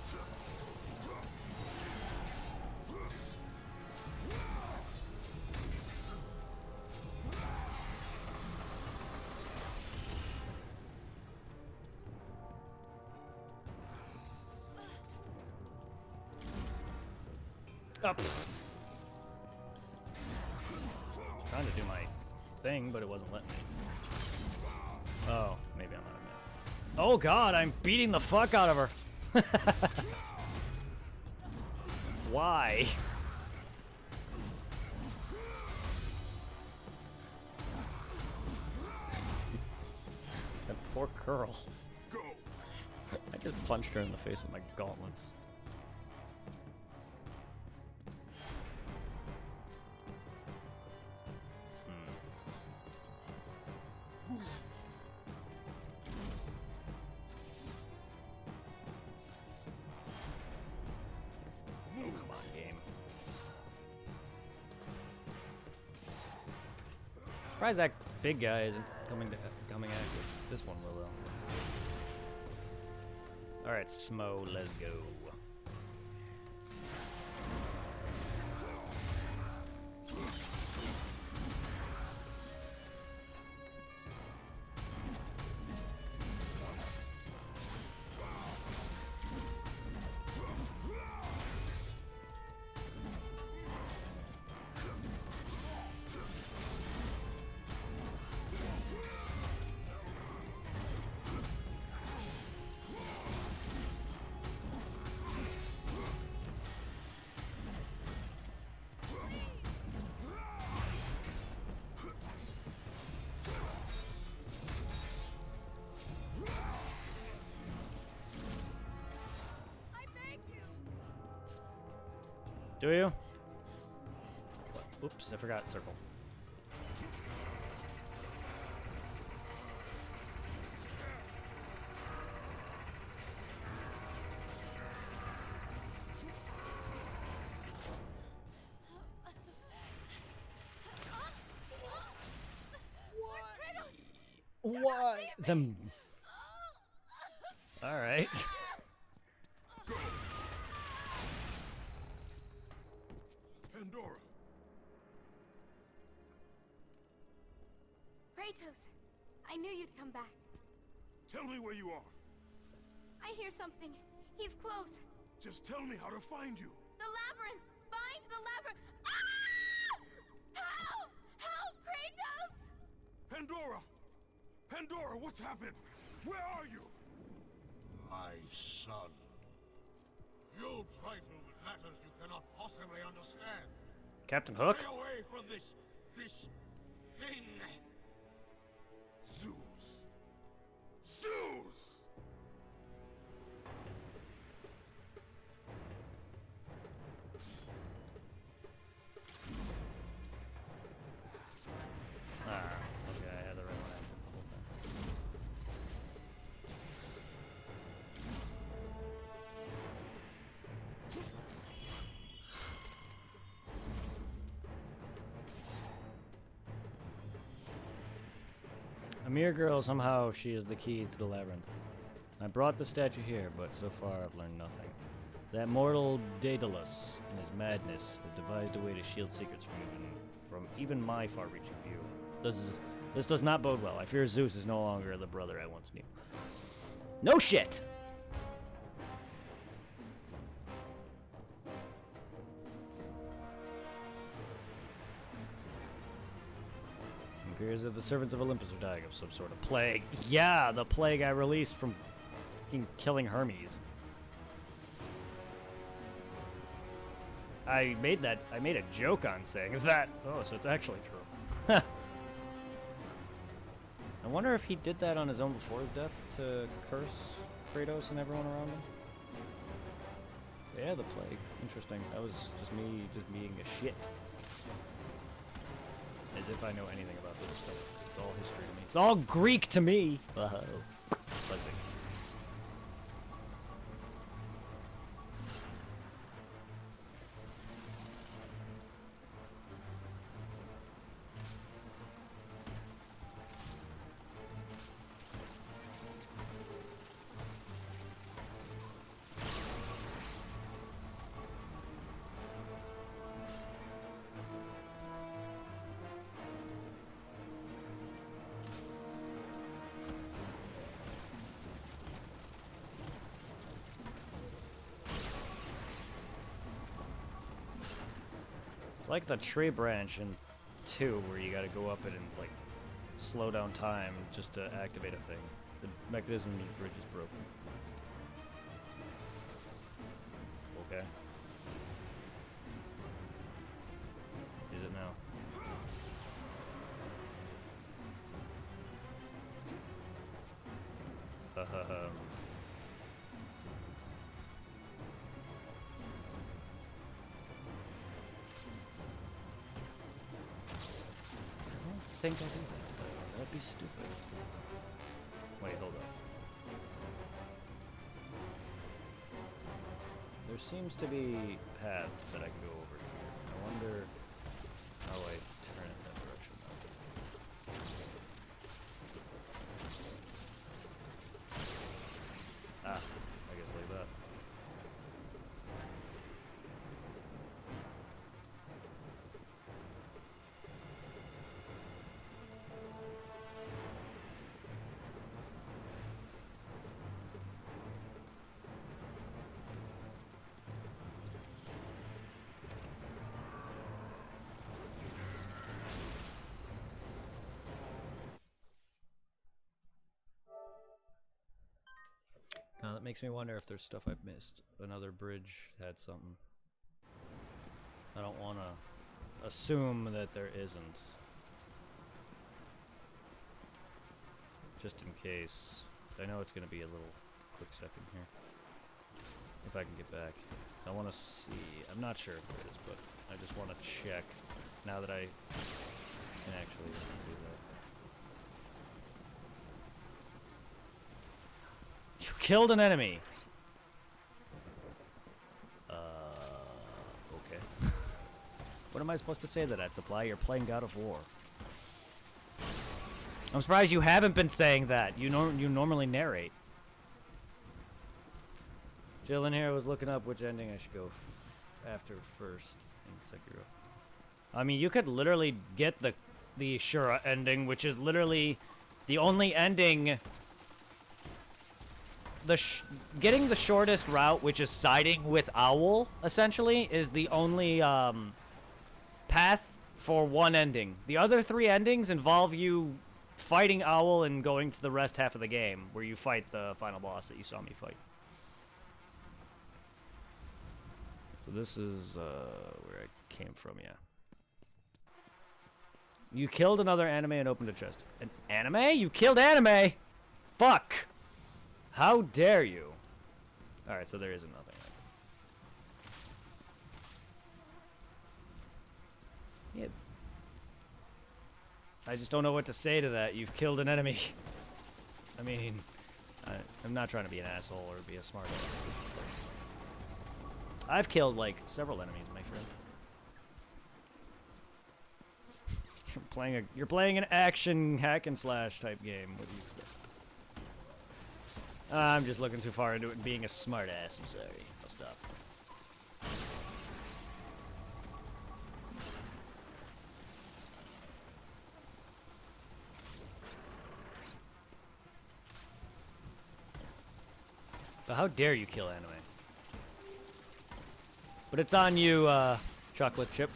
[SPEAKER 1] Up. Trying to do my thing, but it wasn't letting me. Oh, maybe I'm not a man. Oh god, I'm beating the fuck out of her. Why? That poor girl.
[SPEAKER 4] Go.
[SPEAKER 1] I just punched her in the face with my gauntlets. Come on, game. Surprised that big guy isn't coming active. This one will though. All right, Smo, let's go. Do you? Oops, I forgot circle. What? Them. All right.
[SPEAKER 4] Pandora!
[SPEAKER 6] Kratos, I knew you'd come back.
[SPEAKER 4] Tell me where you are.
[SPEAKER 6] I hear something. He's close.
[SPEAKER 4] Just tell me how to find you.
[SPEAKER 6] The labyrinth! Find the labyrinth! Ah! Help! Help, Kratos!
[SPEAKER 4] Pandora! Pandora, what's happened? Where are you?
[SPEAKER 7] My son. You trifle with matters you cannot possibly understand.
[SPEAKER 1] Captain Hook?
[SPEAKER 7] Stay away from this thing.
[SPEAKER 4] Zeus! Zeus!
[SPEAKER 1] Ah, okay, I had the right one active the whole time. A mere girl, somehow she is the key to the labyrinth. I brought the statue here, but so far I've learned nothing. That mortal Daedalus, in his madness, has devised a way to shield secrets from even my far-reaching view. This does not bode well. I fear Zeus is no longer the brother I once knew. No shit! It appears that the servants of Olympus are dying of some sort of plague. Yeah, the plague I released from fucking killing Hermes. I made a joke on saying that. Oh, so it's actually true. I wonder if he did that on his own before his death to curse Kratos and everyone around him. Yeah, the plague. Interesting. That was just me being a shit. As if I know anything about this stuff. It's all history to me. It's all Greek to me! Whoa. Buzzing. It's like the tree branch in 2 where you gotta go up it and like slow down time just to activate a thing. The mechanism of the bridge is broken. Okay. Is it now? I think I do that. That'd be stupid. Wait, hold up. There seems to be paths that I can go over here. I wonder how I turn in that direction though. makes me wonder if there's stuff I've missed. Another bridge had something. I don't want to assume that there isn't. Just in case. I know it's going to be a little quick second here. If I can get back. I want to see. I'm not sure if there is, but I just want to check now that I can actually do that. You killed an enemy! Okay. What am I supposed to say to that, Supply? You're playing God of War. I'm surprised you haven't been saying that. You normally narrate. Jill in here was looking up which ending I should go after first in Sekiro. I mean, you could literally get the Shura ending, which is literally the only ending. Getting the shortest route, which is siding with Owl, essentially, is the only path for one ending. The other 3 endings involve you fighting Owl and going to the rest half of the game, where you fight the final boss that you saw me fight. So this is where I came from, yeah. You killed another anime and opened a chest. An anime? You killed anime? Fuck! How dare you? Alright, so there is another. Yeah. I just don't know what to say to that. You've killed an enemy. I mean, I'm not trying to be an asshole or be a smart ass. I've killed, like, several enemies, my friend. You're playing an action hack and slash type game. What do you expect? I'm just looking too far into it and being a smart ass. I'm sorry. I'll stop. But how dare you kill anime? But it's on you, Chocolate Chip.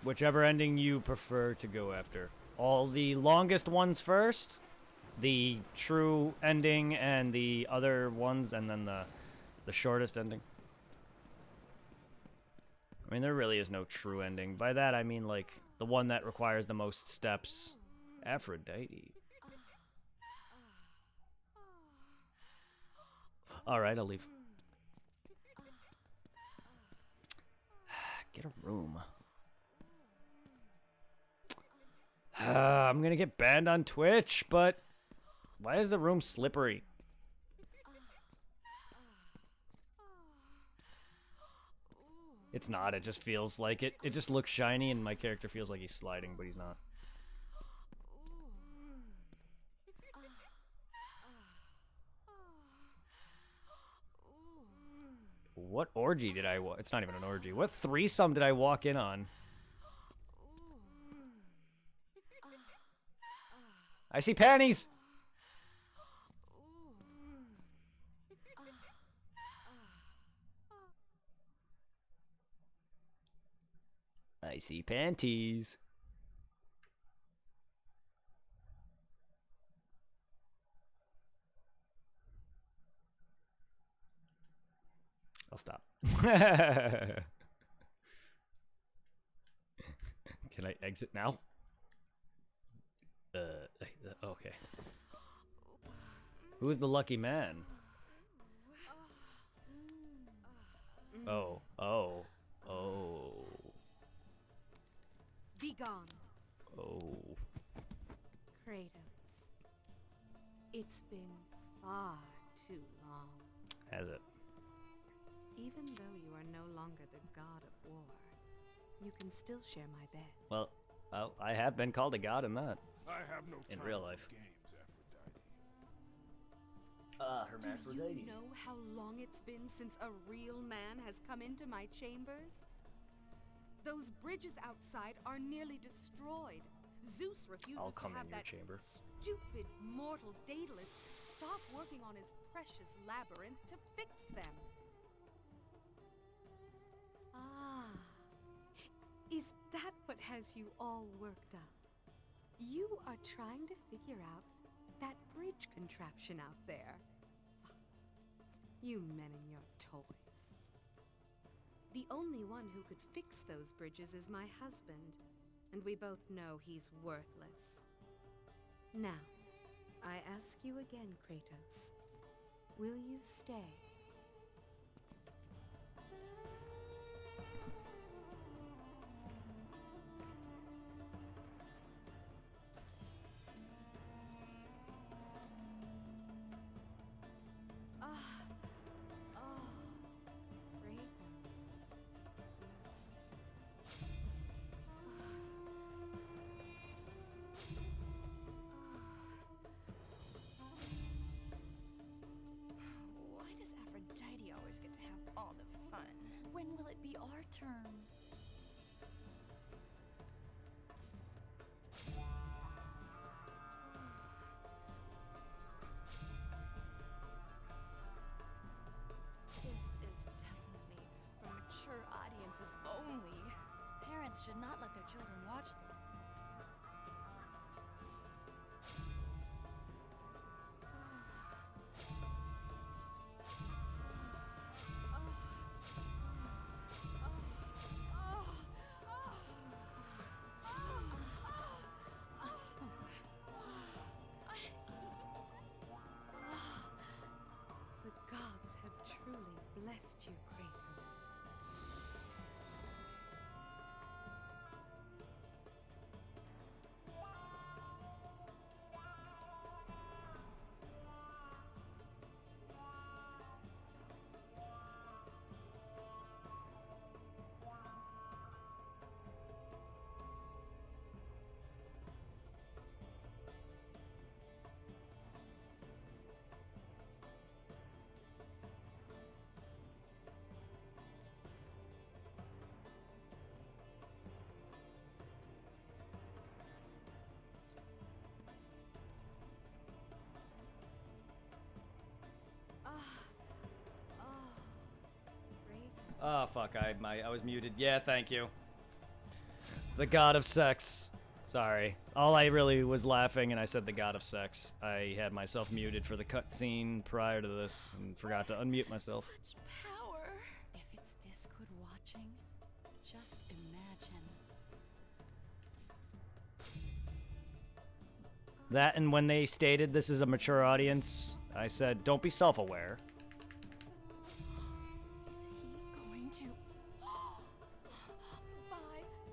[SPEAKER 1] Whichever ending you prefer to go after. All the longest ones first, the true ending, and the other ones, and then the shortest ending. I mean, there really is no true ending. By that, I mean, like, the one that requires the most steps. Aphrodite. Alright, I'll leave. Get a room. I'm gonna get banned on Twitch, but why is the room slippery? It's not, it just feels like it. It just looks shiny and my character feels like he's sliding, but he's not. What orgy did I walk? It's not even an orgy. What threesome did I walk in on? I see panties! I see panties. I'll stop. Can I exit now? Okay. Who's the lucky man? Oh.
[SPEAKER 8] Be gone.
[SPEAKER 1] Oh.
[SPEAKER 8] Kratos. It's been far too long.
[SPEAKER 1] Has it?
[SPEAKER 8] Even though you are no longer the god of war, you can still share my bed.
[SPEAKER 1] Well, I have been called a god in that.
[SPEAKER 4] I have no
[SPEAKER 1] In
[SPEAKER 4] time
[SPEAKER 1] real
[SPEAKER 4] for
[SPEAKER 1] life.
[SPEAKER 4] games, Aphrodite.
[SPEAKER 1] Hermaphrodite.
[SPEAKER 8] Do you know how long it's been since a real man has come into my chambers? Those bridges outside are nearly destroyed. Zeus refuses
[SPEAKER 1] I'll come
[SPEAKER 8] to have
[SPEAKER 1] in your
[SPEAKER 8] that
[SPEAKER 1] chamber.
[SPEAKER 8] stupid mortal Daedalus stop working on his precious labyrinth to fix them. Ah, is that what has you all worked up? You are trying to figure out that bridge contraption out there. You men and your toys. The only one who could fix those bridges is my husband, and we both know he's worthless. Now, I ask you again, Kratos. Will you stay?
[SPEAKER 6] Why does Aphrodite always get to have all the fun? When will it be our turn? This is definitely for mature audiences only. Parents should not let their children watch this.
[SPEAKER 8] The gods have truly blessed you, Kratos.
[SPEAKER 1] Oh fuck, I was muted. Yeah, thank you. The god of sex. Sorry. All I really was laughing and I said the god of sex. I had myself muted for the cutscene prior to this and forgot to unmute myself.
[SPEAKER 6] Such power. If it's this good watching, just imagine.
[SPEAKER 1] That and when they stated this is a mature audience, I said, don't be self-aware.
[SPEAKER 6] Is he going to by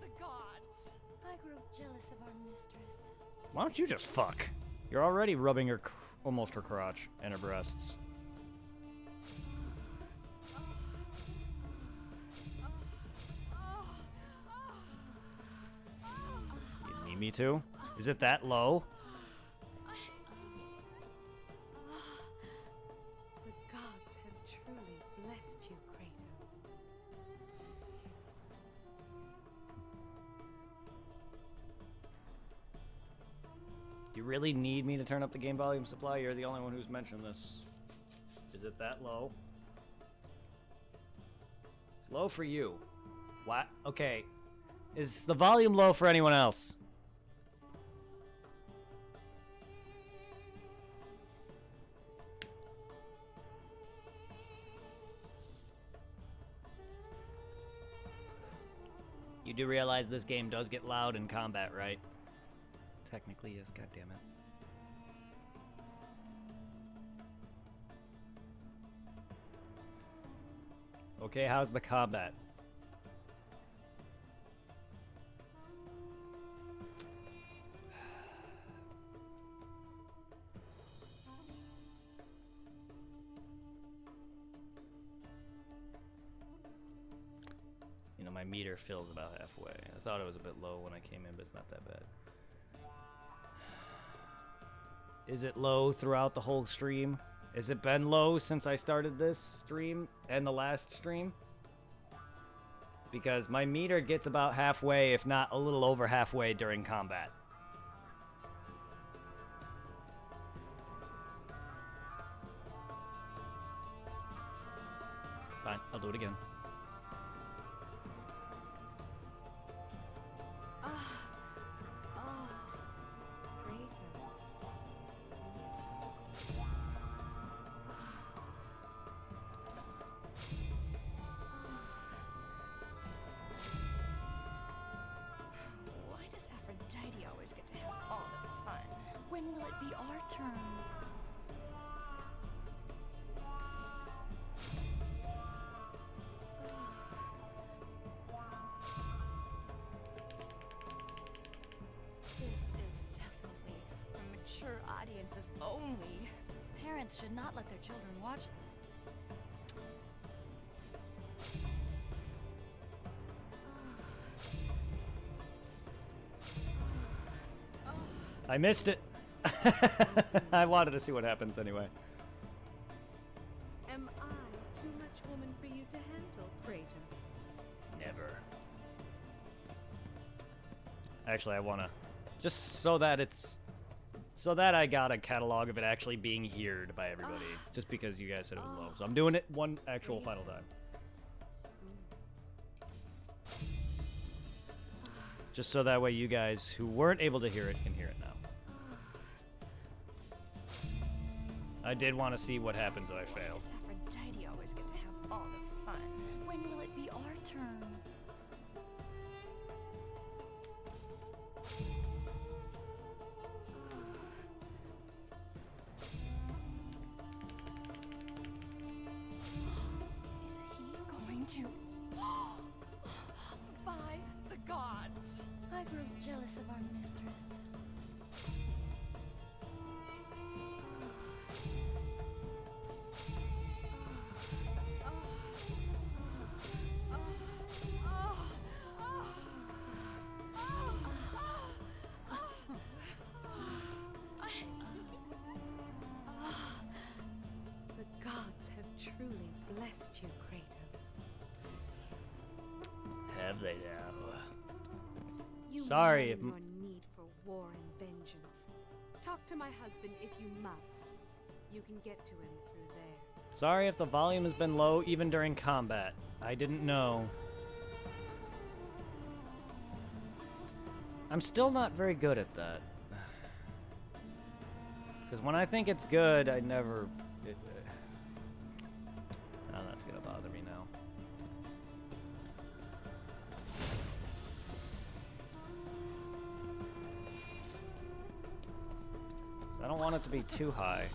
[SPEAKER 6] the gods? I grew jealous of our mistress.
[SPEAKER 1] Why don't you just fuck? You're already rubbing her, almost her crotch and her breasts. You need me to? Is it that low?
[SPEAKER 8] The gods have truly blessed you, Kratos.
[SPEAKER 1] Do you really need me to turn up the game volume supply? You're the only one who's mentioned this. Is it that low? It's low for you. What? Okay. Is the volume low for anyone else? You do realize this game does get loud in combat, right? Technically, yes, goddammit. Okay, how's the combat? You know, my meter fills about halfway. I thought it was a bit low when I came in, but it's not that bad. Is it low throughout the whole stream? Has it been low since I started this stream and the last stream? Because my meter gets about halfway, if not a little over halfway during combat. Fine, I'll do it again.
[SPEAKER 8] Kratos.
[SPEAKER 6] it be our turn? This is definitely for mature audiences only. Parents should not let their children watch this.
[SPEAKER 1] I missed it. I wanted to see what happens anyway.
[SPEAKER 8] Am I too much woman for you to handle, Kratos?
[SPEAKER 1] Never. Actually, I wanna, just so that I got a catalog of it actually being heard by everybody, just because you guys said it was low. So I'm doing it one actual final time. Just so that way you guys who weren't able to hear it can hear it now. I did want to see what happens if I fail.
[SPEAKER 6] Why does Aphrodite always get to have all the fun? When will it be our turn? Is he going to? By the gods! I grew jealous of our mistress.
[SPEAKER 8] The gods have truly blessed you, Kratos.
[SPEAKER 1] Have they now?
[SPEAKER 8] You
[SPEAKER 1] Sorry
[SPEAKER 8] know
[SPEAKER 1] if
[SPEAKER 8] your need for war and vengeance. Talk to my husband if you must. You can get to him through there.
[SPEAKER 1] Sorry if the volume has been low even during combat. I didn't know. I'm still not very good at that. Because when I think it's good, I never... oh, that's gonna bother me now. I don't want it to be too high.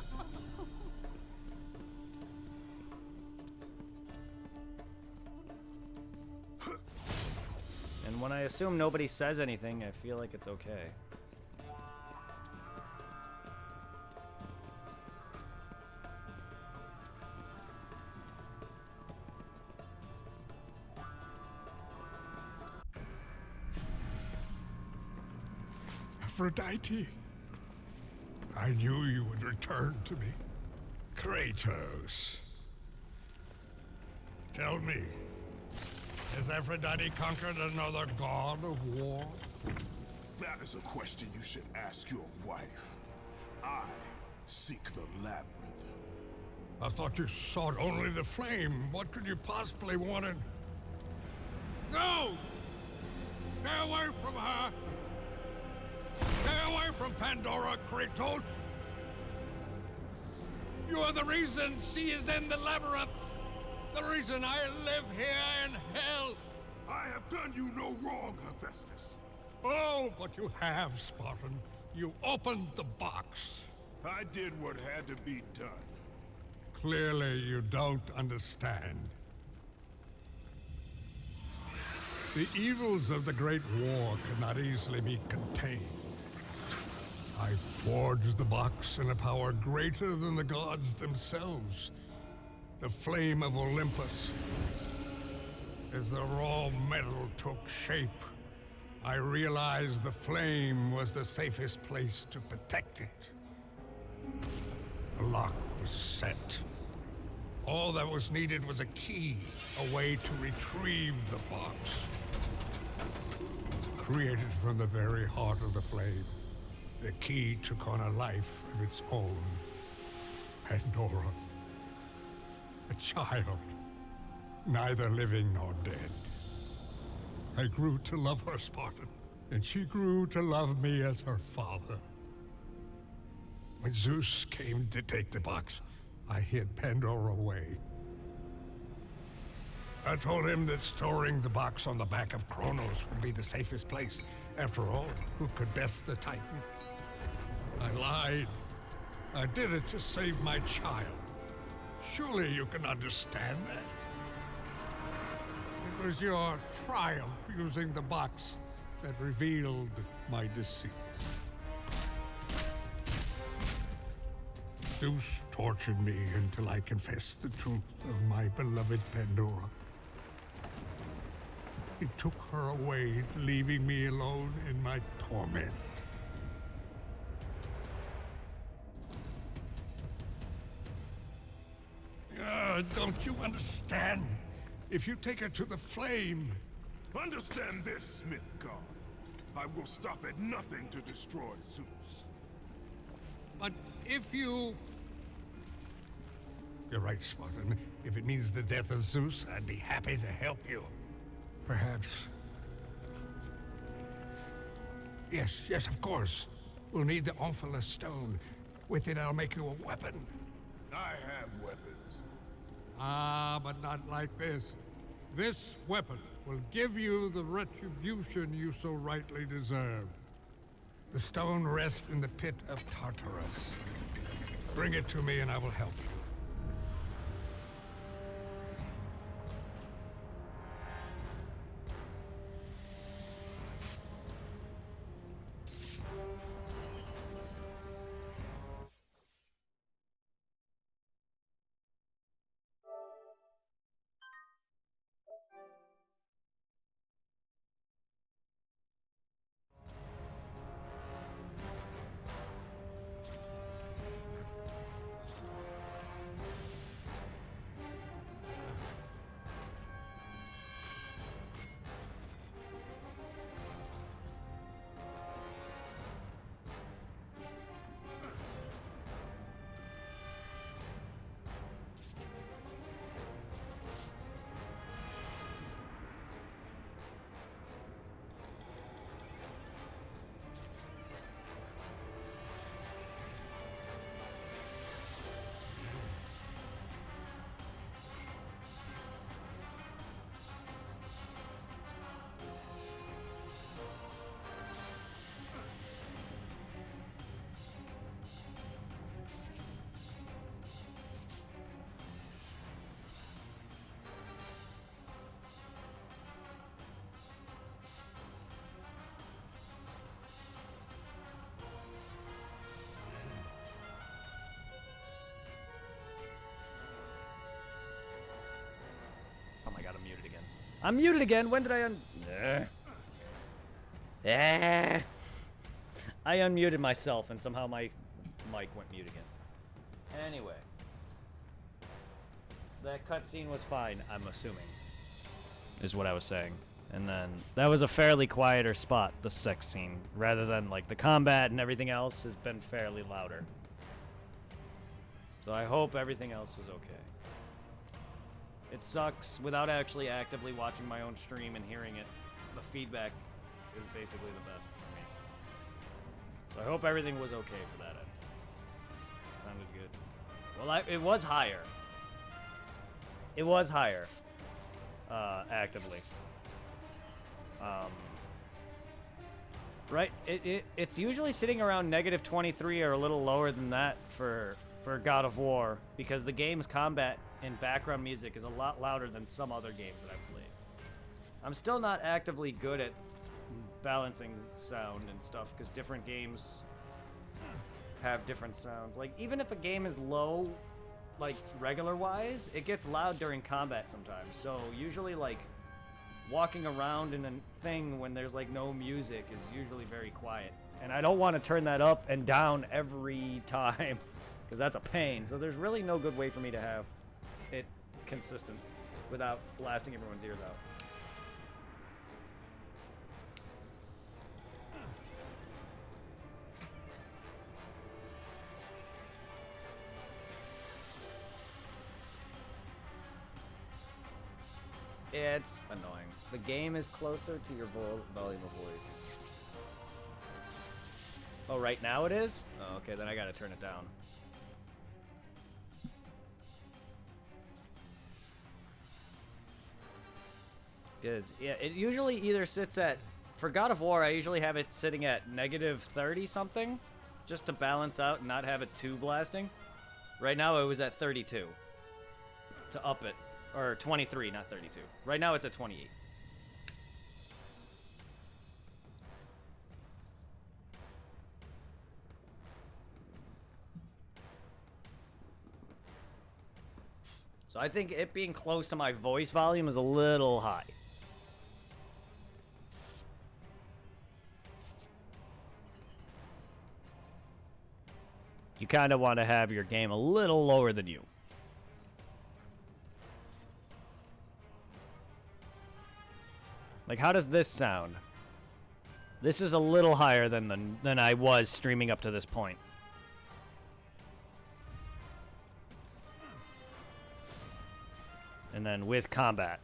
[SPEAKER 1] And when I assume nobody says anything, I feel like it's okay.
[SPEAKER 5] Aphrodite, I knew you would return to me. Kratos. Tell me, has Aphrodite conquered another god of war?
[SPEAKER 4] That is a question you should ask your wife. I seek the labyrinth.
[SPEAKER 5] I thought you sought only the flame. What could you possibly want in... No! Stay away from her! Stay away from Pandora, Kratos! You are the reason she is in the labyrinth! The reason I live here in hell!
[SPEAKER 4] I have done you no wrong, Hephaestus.
[SPEAKER 5] Oh, but you have, Spartan. You opened the box.
[SPEAKER 4] I did what had to be done.
[SPEAKER 5] Clearly, you don't understand. The evils of the Great War could not easily be contained. I forged the box in a power greater than the gods themselves. The flame of Olympus. As the raw metal took shape, I realized the flame was the safest place to protect it. The lock was set. All that was needed was a key, a way to retrieve the box. Created from the very heart of the flame, the key took on a life of its own. Pandora. A child, neither living nor dead. I grew to love her, Spartan, and she grew to love me as her father. When Zeus came to take the box, I hid Pandora away. I told him that storing the box on the back of Kronos would be the safest place. After all, who could best the Titan?
[SPEAKER 9] I lied. I did it to save my child. Surely you can understand that. It was your triumph using the box that revealed my deceit. Zeus tortured me until I confessed the truth of my beloved Pandora. He took her away, leaving me alone in my torment. Don't you understand? If you take her to the flame...
[SPEAKER 4] Understand this, Smith God. I will stop at nothing to destroy Zeus.
[SPEAKER 9] But if you... You're right, Spartan. If it means the death of Zeus, I'd be happy to help you. Perhaps... Yes, of course. We'll need the Omphalos stone. With it, I'll make you a weapon.
[SPEAKER 4] I have weapons.
[SPEAKER 9] Ah, but not like this. This weapon will give you the retribution you so rightly deserve. The stone rests in the pit of Tartarus. Bring it to me and I will help you.
[SPEAKER 1] Oh my god, I'm muted again. I'm muted again. When did I I unmuted myself and somehow my mic went mute again. Anyway. That cutscene was fine, I'm assuming. Is what I was saying. And then that was a fairly quieter spot, the sex scene, rather than like the combat and everything else has been fairly louder. So I hope everything else was okay. It sucks without actually actively watching my own stream and hearing it. The feedback is basically the best for me. So I hope everything was okay for that end. Sounded good. Well, it was higher. It was higher. Actively. Right? It's usually sitting around -23 or a little lower than that for God of War, because the game's combat and background music is a lot louder than some other games that I've played. I'm still not actively good at balancing sound and stuff, because different games have different sounds. Like, even if a game is low, like, regular-wise, it gets loud during combat sometimes. So, usually, like, walking around in a thing when there's, like, no music is usually very quiet. And I don't want to turn that up and down every time, because that's a pain. So there's really no good way for me to have it consistent without blasting everyone's ears out. It's annoying. The game is closer to your volume of voice. Oh, right now it is? Oh, okay, then I gotta turn it down. Because, yeah, it usually either sits at... For God of War, I usually have it sitting at -30 something. just to balance out and not have it too blasting. Right now it was at 32. To up it. Or 23, not 32. Right now it's at 28. So I think it being close to my voice volume is a little high. You kind of want to have your game a little lower than you. Like, how does this sound? This is a little higher than I was streaming up to this point. And then with combat.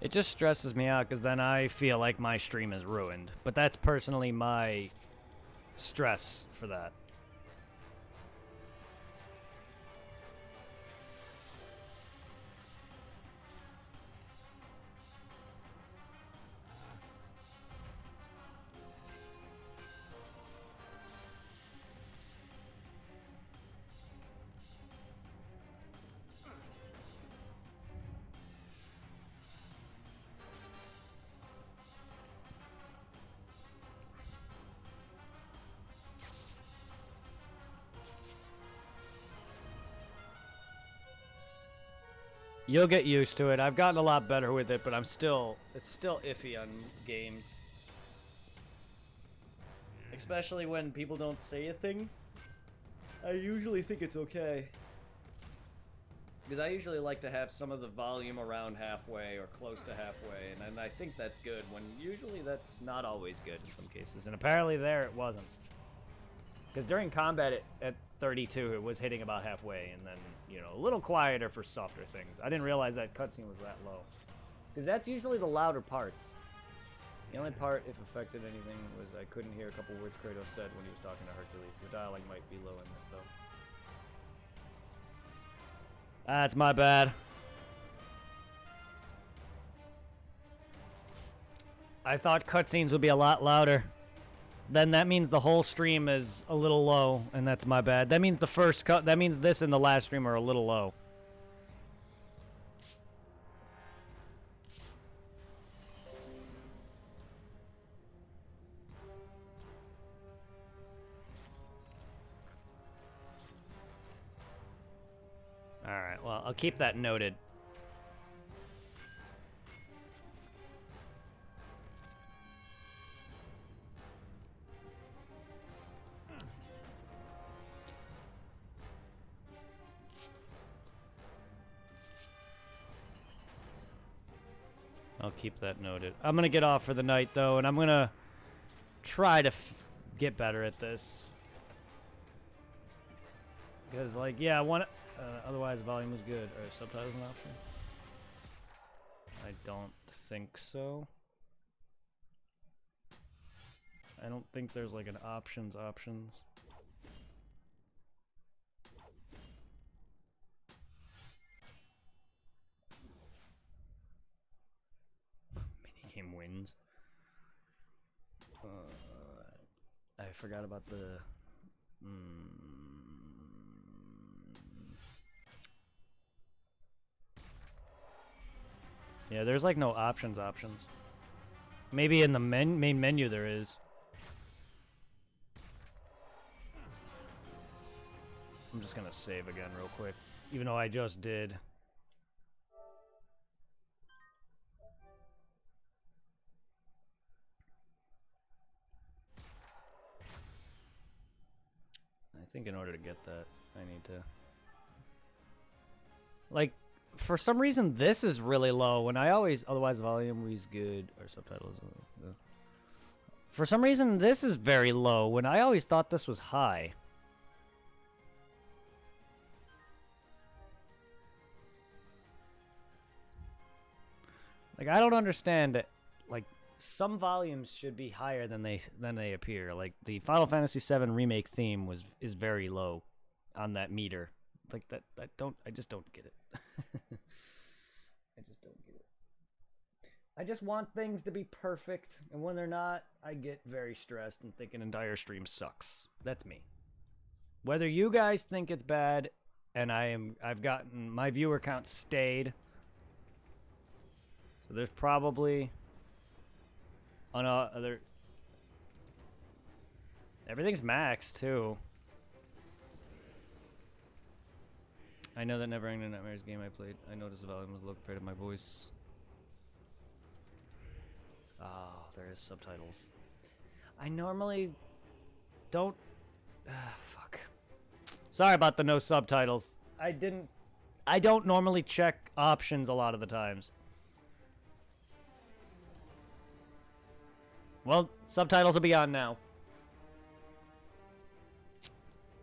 [SPEAKER 1] It just stresses me out because then I feel like my stream is ruined. But that's personally my stress for that. You'll get used to it. I've gotten a lot better with it, but it's still iffy on games. Especially when people don't say a thing. I usually think it's okay. Because I usually like to have some of the volume around halfway or close to halfway, and I think that's good, when usually that's not always good in some cases. And apparently there it wasn't. Because during combat at 32, it was hitting about halfway, and then, you know, a little quieter for softer things. I didn't realize that cutscene was that low. Because that's usually the louder parts. The only part, if affected anything, was I couldn't hear a couple words Kratos said when he was talking to Hercules. The dialogue might be low in this, though. That's my bad. I thought cutscenes would be a lot louder. Then that means the whole stream is a little low, and that's my bad. That means the first cut. That means this and the last stream are a little low. All right. Well, I'll keep that noted. I'll keep that noted. I'm gonna get off for the night though, and I'm gonna try to get better at this. Because, like, yeah, otherwise volume is good. Or subtitles an option? I don't think so. I don't think there's like an options. Minigame wins. I forgot about the. Yeah, there's like no options. Maybe in the main menu there is. I'm just gonna save again real quick, even though I just did. I think in order to get that, I need to... Like, for some reason this is really low when I always otherwise volume is good or subtitles. For some reason this is very low when I always thought this was high. Like I don't understand it. Like some volumes should be higher than they appear. Like the Final Fantasy VII remake theme is very low on that meter. Like I just don't get it. I just don't get it. I just want things to be perfect, and when they're not, I get very stressed and think an entire stream sucks. That's me. Whether you guys think it's bad, and I've gotten my viewer count stayed. So there's probably other. Everything's max too. I know that Never Ending Nightmares game I played. I noticed the volume was low compared to my voice. Oh, there is subtitles. I normally don't. Fuck. Sorry about the no subtitles. I don't normally check options a lot of the times. Well, subtitles will be on now.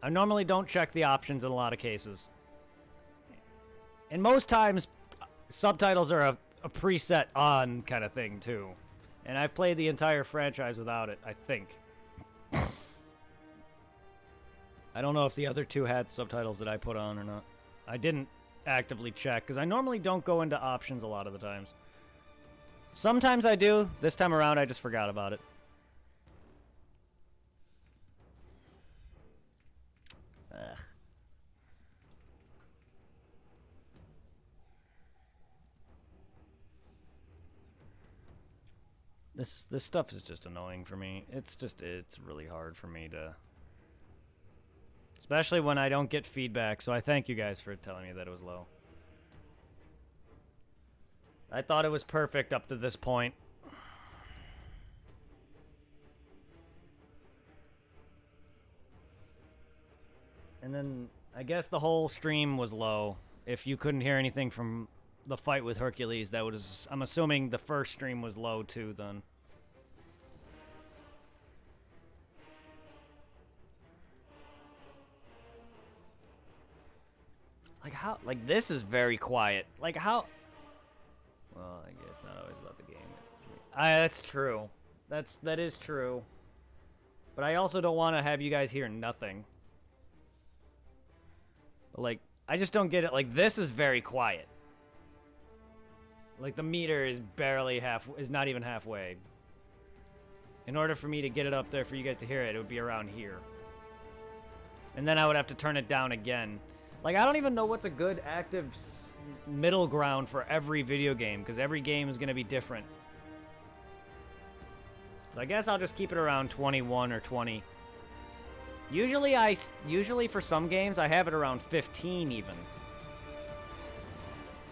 [SPEAKER 1] I normally don't check the options in a lot of cases. And most times, subtitles are a preset on kind of thing, too. And I've played the entire franchise without it, I think. I don't know if the other two had subtitles that I put on or not. I didn't actively check, because I normally don't go into options a lot of the times. Sometimes I do. This time around, I just forgot about it. Ugh. This stuff is just annoying for me. It's really hard for me to... Especially when I don't get feedback, so I thank you guys for telling me that it was low. I thought it was perfect up to this point. And then, I guess the whole stream was low. If you couldn't hear anything from the fight with Hercules, that was... I'm assuming the first stream was low too, then. Like, how... Like, this is very quiet. Like, how... Well, I guess it's not always about the game. That's true. That is true. But I also don't want to have you guys hear nothing. But like, I just don't get it. Like, this is very quiet. Like, the meter is barely is not even halfway. In order for me to get it up there for you guys to hear it, it would be around here. And then I would have to turn it down again. Like, I don't even know what's a good active middle ground for every video game, because every game is going to be different. So I guess I'll just keep it around 21 or 20. Usually for some games, I have it around 15 even.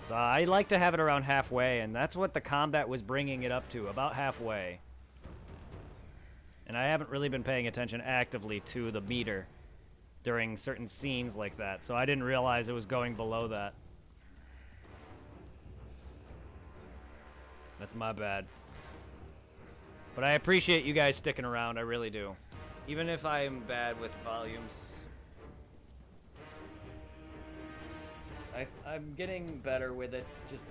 [SPEAKER 1] So I like to have it around halfway, and that's what the combat was bringing it up to, about halfway. And I haven't really been paying attention actively to the meter during certain scenes like that, so I didn't realize it was going below that. That's my bad. But I appreciate you guys sticking around, I really do. Even if I'm bad with volumes. I'm getting better with it, just...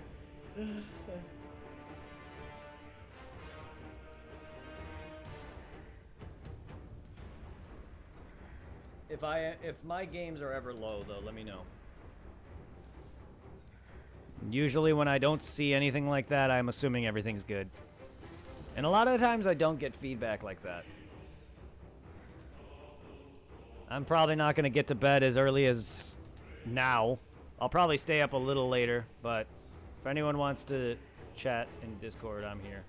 [SPEAKER 1] If my games are ever low, though, let me know. Usually when I don't see anything like that, I'm assuming everything's good. And a lot of the times I don't get feedback like that. I'm probably not going to get to bed as early as now. I'll probably stay up a little later, but if anyone wants to chat in Discord, I'm here.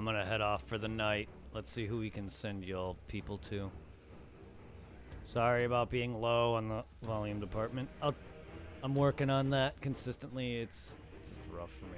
[SPEAKER 1] I'm gonna head off for the night. Let's see who we can send y'all people to. Sorry about being low on the volume department. I'm working on that consistently. It's just rough for me.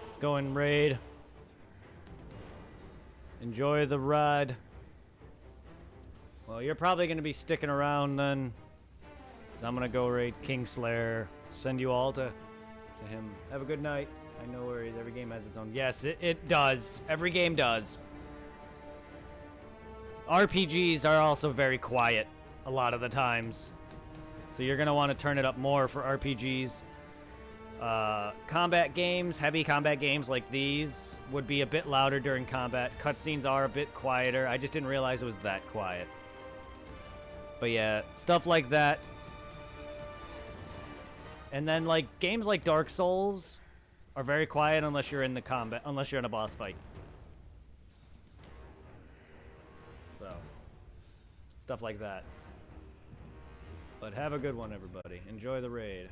[SPEAKER 1] Let's go and raid. Enjoy the ride. Well, you're probably going to be sticking around then. So I'm going to go raid Kingslayer. Send you all to him. Have a good night. I know where every game has its own. Yes, it does. Every game does. RPGs are also very quiet a lot of the times. So you're going to want to turn it up more for RPGs. Combat games, heavy combat games like these would be a bit louder during combat. Cutscenes are a bit quieter. I just didn't realize it was that quiet. But yeah, stuff like that. And then like games like Dark Souls are very quiet unless you're in the combat, unless you're in a boss fight. So, stuff like that. But have a good one, everybody. Enjoy the raid.